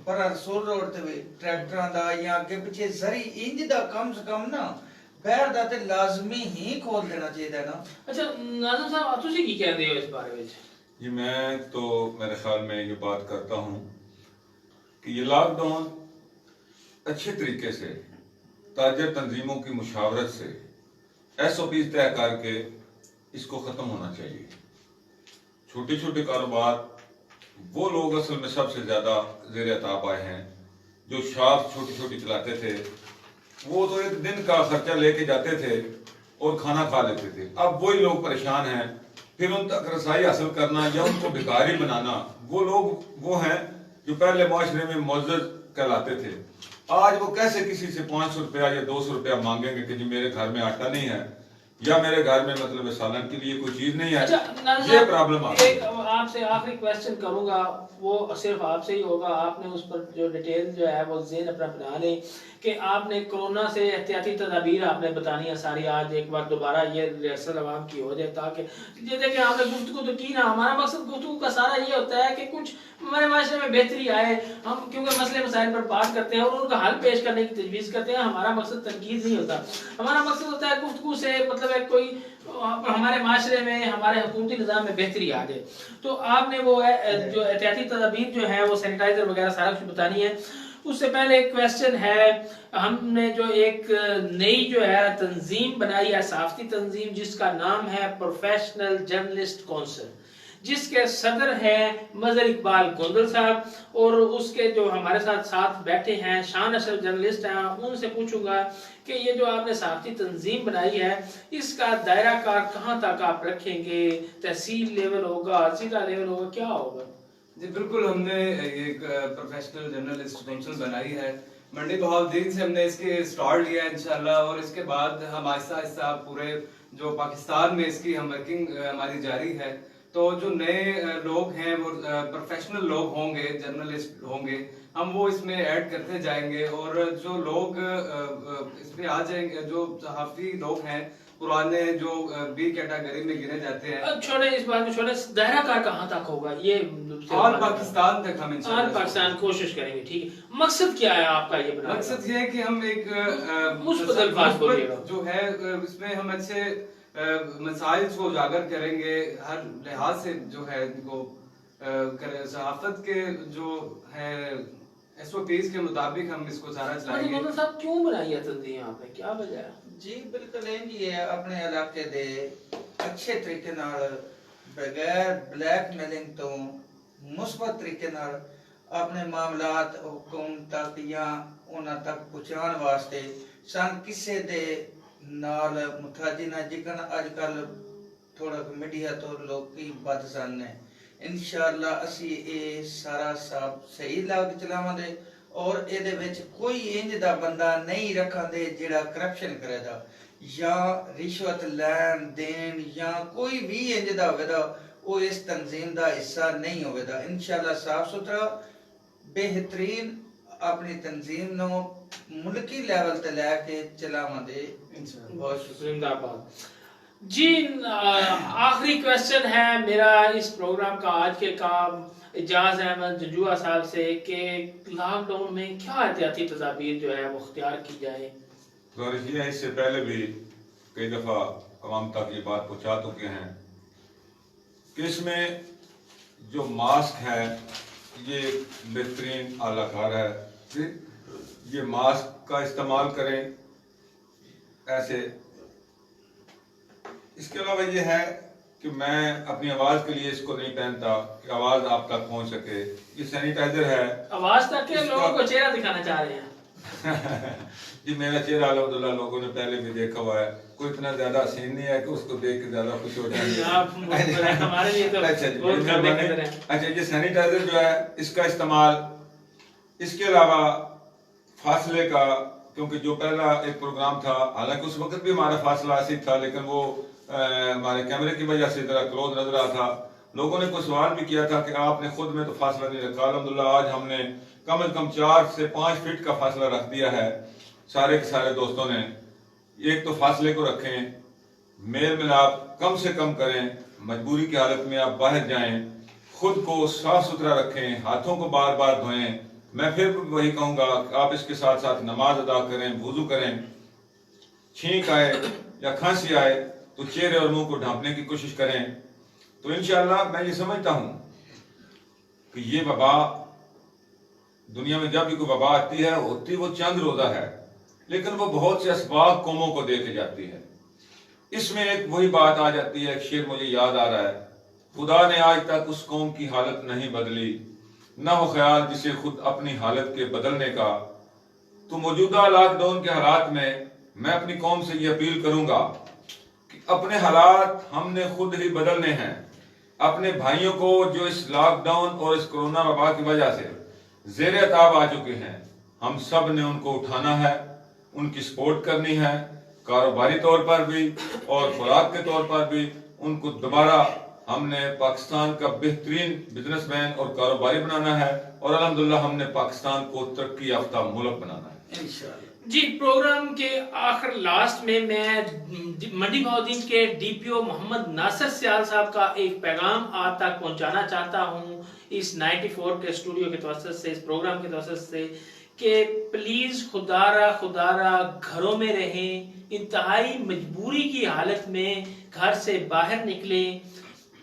ਪਰ ਰਸੂਲ ਰੋਡ ਤੇ ਵੀ ਟਰੈਕਟਰਾਂ ਦਾ ਜਾਂ ਅੱਗੇ ਪਿੱਛੇ ਜ਼ਰੀ ਇੰਜ ਦਾ ਕਮ ਸੇ ਕਮ ਨਾ ਬਹਿਰ ਦਾ ਤੇ ਲਾਜ਼ਮੀ ਹੀ ਖੋਲ ਦੇਣਾ ਚਾਹੀਦਾ ਨਾ। अच्छा नाज़िम साहब ਤੁਸੀਂ ਕੀ ਕਹਿੰਦੇ ਹੋ ਇਸ ਬਾਰੇ ਵਿੱਚ? जी, मैं तो मेरे ख्याल में ये बात करता हूँ कि ये लॉकडाउन अच्छे तरीके से ताजर तंजीमों की मुशावरत से SOPs तय करके इसको ख़त्म होना चाहिए। छोटे छोटे कारोबार वो लोग असल में सबसे ज़्यादा ज़ेर ताब आए हैं। जो शॉप छोटी छोटी चलाते थे वो तो एक दिन का खर्चा लेके जाते थे और खाना खा लेते थे। अब वही लोग परेशान हैं, फिर उन तक रसाई हासिल करना या उनको भिखारी बनाना। वो लोग वो हैं जो पहले माशरे में मुअज़्ज़ज़ कहलाते थे, आज वो कैसे किसी से 500 रुपया या 200 रुपया मांगेंगे कि जी मेरे घर में आटा नहीं है या मेरे घर में मतलब सालन के लिए कोई चीज नहीं है। अच्छा, ये प्रॉब्लम आ एक आपसे आखिरी क्वेश्चन करूंगा, वो सिर्फ आपसे ही होगा। आपने उस पर जो डिटेल जो है वो ज़हन अपना बना लें कि आपने कोरोना से एहतियाती तदाबीर आपने बतानी है सारी। आज एक बार दोबारा ये रिहर्सल अवाम की हो जाए ताकि जैसे कि आपने गुफ्तगू तो की ना, हमारा मकसद गुफ्तगू का सारा ये होता है कि कुछ हमारे माशरे में बेहतरी आए। हम क्योंकि मसले मसाइल पर बात करते हैं और उनका हल पेश करने की तजवीज़ करते हैं। हमारा मकसद तनकीद नहीं होता, हमारा मकसद होता है गुफ्तगू से मतलब है कोई हमारे माशरे में हमारे हुकूमती निज़ाम में बेहतरी आ जाए। तो आपने वो जो एहतियाती तदाबीर जो है वो सैनिटाइजर वगैरह सारा कुछ बतानी है। उससे पहले एक क्वेश्चन है, हमने जो एक नई जो है तंजीम बनाई है, सहाफ़ती तंजीम, जिसका नाम है प्रोफेशनल जर्नलिस्ट काउंसिल, जिसके सदर हैं मजहर इकबाल गोंदल साहब और उसके जो हमारे साथ बैठे हैं शान अशर जर्नलिस्ट हैं। उनसे पूछूंगा कि ये जो आपने सहाफ़ती तंजीम बनाई है इसका दायरा कार कहाँ तक आप रखेंगे? तहसील लेवल होगा, जिला लेवल होगा, क्या होगा? जी बिल्कुल, हमने एक प्रोफेशनल जर्नलिस्ट काउंसिल बनाई है। मंडी बहाउद्दीन से हमने इसके स्टार्ट लिया है इंशाल्लाह, और इसके बाद हम आहिस्ता आहिस्ता पूरे जो पाकिस्तान में इसकी हम वर्किंग हमारी जारी है। तो जो नए लोग हैं वो प्रोफेशनल लोग होंगे, जर्नलिस्ट होंगे, हम वो इसमें ऐड करते जाएंगे। और जो लोग इस पे आ जाएंगे, जो सहाफ़ी लोग हैं पुराने जो बी कैटेगरी में गिने जाते हैं, अब छोड़े इस बात को, छोड़े दायरा कार कहाँ तक होगा? ये ऑल पाकिस्तान तक हम ऑल पाकिस्तान कोशिश करेंगे। ठीक है, मकसद क्या है आपका? ये बनाने का मकसद ये है कि हम एक मुस्बत अल्फाज बोलिएगा। जो है इसमें हम अच्छे मसाइल को उजागर करेंगे, हर लिहाज से जो है इनको सहाफत के जो है SOPs के मुताबिक हम इसको सारा चलाएंगे। मतलब साहब क्यों बनाई है तंजीम आपने, क्या वजह है? जी बिल्कुल इंज ही है, अपने इलाके दे अच्छे तरीके नाल बगैर ब्लैकमेलिंग तो मुस्बत तरीके नाल अपने मामलात हुकूमत तक या उन्हां तक पहुंचाने वास्ते सन किसे दे नाल मुताजी ना जिकन अजकल थोड़ा मीडिया तो लोग की बदसन ने। इंशाअल्लाह असी ये सारा सब सही लाग चलावांगे और ਇਹਦੇ ਵਿੱਚ ਕੋਈ ਇੰਜ ਦਾ ਬੰਦਾ ਨਹੀਂ ਰੱਖਾਂਦੇ ਜਿਹੜਾ ਕਰਪਸ਼ਨ ਕਰੇਗਾ ਜਾਂ ਰਿਸ਼ਵਤ ਲੈਣ ਦੇਣ ਜਾਂ ਕੋਈ ਵੀ ਇੰਜ ਦਾ ਹੋਵੇਗਾ ਉਹ ਇਸ ਤਨਜ਼ੀਮ ਦਾ ਹਿੱਸਾ ਨਹੀਂ ਹੋਵੇਗਾ। इंशाअल्लाह साफ सुथरा बेहतरीन अपनी तंजीम ਨੂੰ मुल्की लेवल ਤੇ ਲੈ ਕੇ ਚਲਾਵਾਂਗੇ इंशाअल्लाह। बहुत शुक्रिया। जिंदाबाद जी। आखिरी क्वेश्चन है मेरा इस प्रोग्राम का आज के काम इजाज अहमद जंजुआ साहब से कि लॉकडाउन में क्या एहतियाती तदाबीर जो है वो अख्तियार की जाए? गुजारिश ये है, इससे पहले भी कई दफ़ा अवाम तक ये बात पहुंचा चुके हैं कि इसमें जो मास्क है ये बेहतरीन आलाकार है, ये मास्क का इस्तेमाल करें ऐसे। इसके अलावा ये है कि मैं अपनी आवाज के लिए इसको नहीं पहनता कि आवाज आप तक पहुंच सके। ये सैनिटाइजर है, आवाज तक के लोगों को चेहरा दिखाना चाह रहे हैं। जी मेरा चेहरा अल्हम्दुलिल्लाह लोगों ने पहले भी देखा हुआ है, कोई इतना ज्यादा हसीन नहीं है कि उसको देख के ज्यादा खुश हो जाएंगे। हमारे लिए तो अच्छा जी, बहुत करने की तरह है। अच्छा ये सैनिटाइजर जो है इसका इस्तेमाल इसके अलावा फासले का, क्योंकि जो पहला एक प्रोग्राम था, हालांकि उस वक्त भी हमारा फासला ऐसे था, लेकिन वो हमारे कैमरे की वजह से जरा क्लोज नजर रहा था। लोगों ने कोई सवाल भी किया था कि आपने खुद में तो फासला नहीं रखा। अल्हम्दुलिल्लाह आज हमने कम से कम 4 से 5 फीट का फासला रख दिया है सारे के सारे दोस्तों ने। एक तो फासले को रखें, मेल मिलाप कम से कम करें, मजबूरी की हालत में आप बाहर जाएं, खुद को साफ सुथरा रखें, हाथों को बार बार धोएं। मैं फिर वही कहूंगा कि आप इसके साथ साथ नमाज अदा करें, वुजू करें। छींक आए या खांसी आए तो चेहरे और मुंह को ढांपने की कोशिश करें। तो इंशाअल्लाह मैं ये समझता हूं कि ये वबा, दुनिया में जब भी कोई वबा आती है, होती वो चंद रोजा है, लेकिन वो बहुत से असबाब कौमों को दे के जाती है। इसमें एक वही बात आ जाती है, एक शेर मुझे याद आ रहा है, खुदा ने आज तक उस कौम की हालत नहीं बदली, न हो ख्याल जिसे खुद अपनी हालत के बदलने का। तो मौजूदा लॉकडाउन के हालात में मैं अपनी कौम से ये अपील करूंगा कि अपने हालात हमने खुद ही बदलने हैं। अपने भाइयों को जो इस लॉकडाउन और इस कोरोना वबा की वजह से ज़ेरे अताब आ चुके हैं, हम सब ने उनको उठाना है, उनकी सपोर्ट करनी है, कारोबारी तौर पर भी और खुराक के तौर पर भी। उनको दोबारा हमने पाकिस्तान का बेहतरीन बिजनेसमैन और कारोबारी बनाना है, और अल्हम्दुलिल्लाह हमने पाकिस्तान को तरक्की याफ्ता मुल्क बनाना है इंशाअल्लाह। जी, प्रोग्राम के आखिर लास्ट में मैं मंडी बहाउद्दीन के डीपीओ मोहम्मद नासिर सियाल साहब का एक पैगाम आप तक पहुंचाना चाहता हूं इस 94 के स्टूडियो के तवज्जुह से, इस प्रोग्राम के तवज्जुह से, कि प्लीज खुदारा घरों में रहें, इंतहाई मजबूरी की हालत में घर से बाहर निकलें।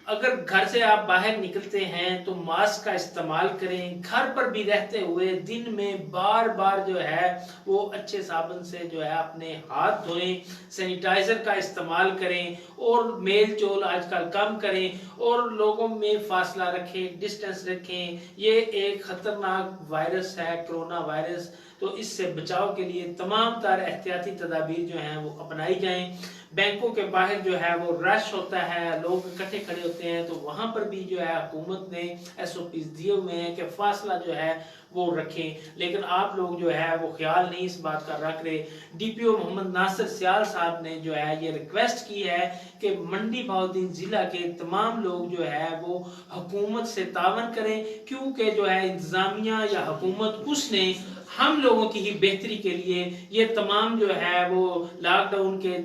अगर घर से आप बाहर निकलते हैं तो मास्क का इस्तेमाल करें। घर पर भी रहते हुए दिन में बार बार जो है वो अच्छे साबुन से जो है अपने हाथ धोएं, सैनिटाइजर का इस्तेमाल करें, और मेल जोल आजकल कम करें, और लोगों में फासला रखें, डिस्टेंस रखें। ये एक खतरनाक वायरस है, कोरोना वायरस, तो इससे बचाव के लिए तमाम तरह एहतियाती तदाबीर जो हैं वो अपनाई जाएं। बैंकों के बाहर जो है वो रश होता है, लोग इकट्ठे खड़े होते हैं, तो वहां पर भी जो है हुकूमत ने SOPs दिए हुए हैं कि फासला जो है वो रखें, लेकिन आप लोग जो है वो ख्याल नहीं इस बात का रख रहे। डीपीओ मोहम्मद नासिर सियाल साहब ने जो है ये रिक्वेस्ट की है कि मंडी बहाउद्दीन जिला के तमाम लोग जो है वो हुकूमत से तावन करें, क्योंकि जो है इंतजामिया या हुकूमत उसने हम लोगों की ही बेहतरी के लिए ये तमाम जो है वो लॉकडाउन के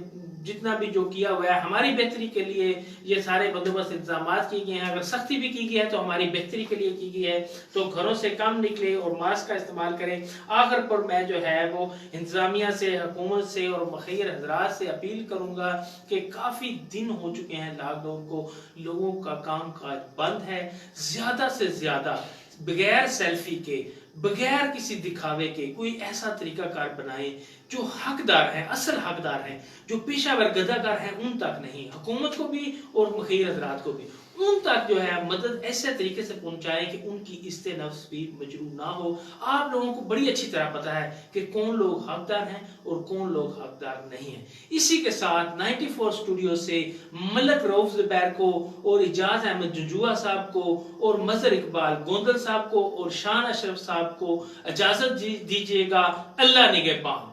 जितना भी जो किया हुआ है हमारी बेहतरी के लिए ये सारे बंदोबस्त इंतजाम किए गए हैं। अगर सख्ती भी की गई है तो हमारी बेहतरी के लिए की गई है। तो घरों से कम निकले और मास्क का इस्तेमाल करें। आखिर पर मैं जो है वो इंतजामिया से, हुकूमत से और मुखिर हजरात से अपील करूंगा कि काफी दिन हो चुके हैं लॉकडाउन को, लोगों का काम काज बंद है। ज्यादा से ज्यादा बगैर सेल्फी के, बगैर किसी दिखावे के कोई ऐसा तरीकाकार बनाए जो हकदार है, असल हकदार है, जो पेशावर गदाकार है, उन तक नहीं, हुकूमत को भी और मुखिर हजरात को भी, उन तक जो है मदद ऐसे तरीके से पहुंचाएं कि उनकी इस्ते नफ्स भी मजरूह ना हो। आप लोगों को बड़ी अच्छी तरह पता है कि कौन लोग हकदार हैं और कौन लोग हकदार नहीं हैं। इसी के साथ 94 स्टूडियो से मलक रऊफ ज़ुबैर को और इजाज अहमद जुजुआ साहब को और मजहर इकबाल गोंदल साहब को और शान अशरफ साहब को इजाजत दीजिएगा। अल्लाह निगहबान।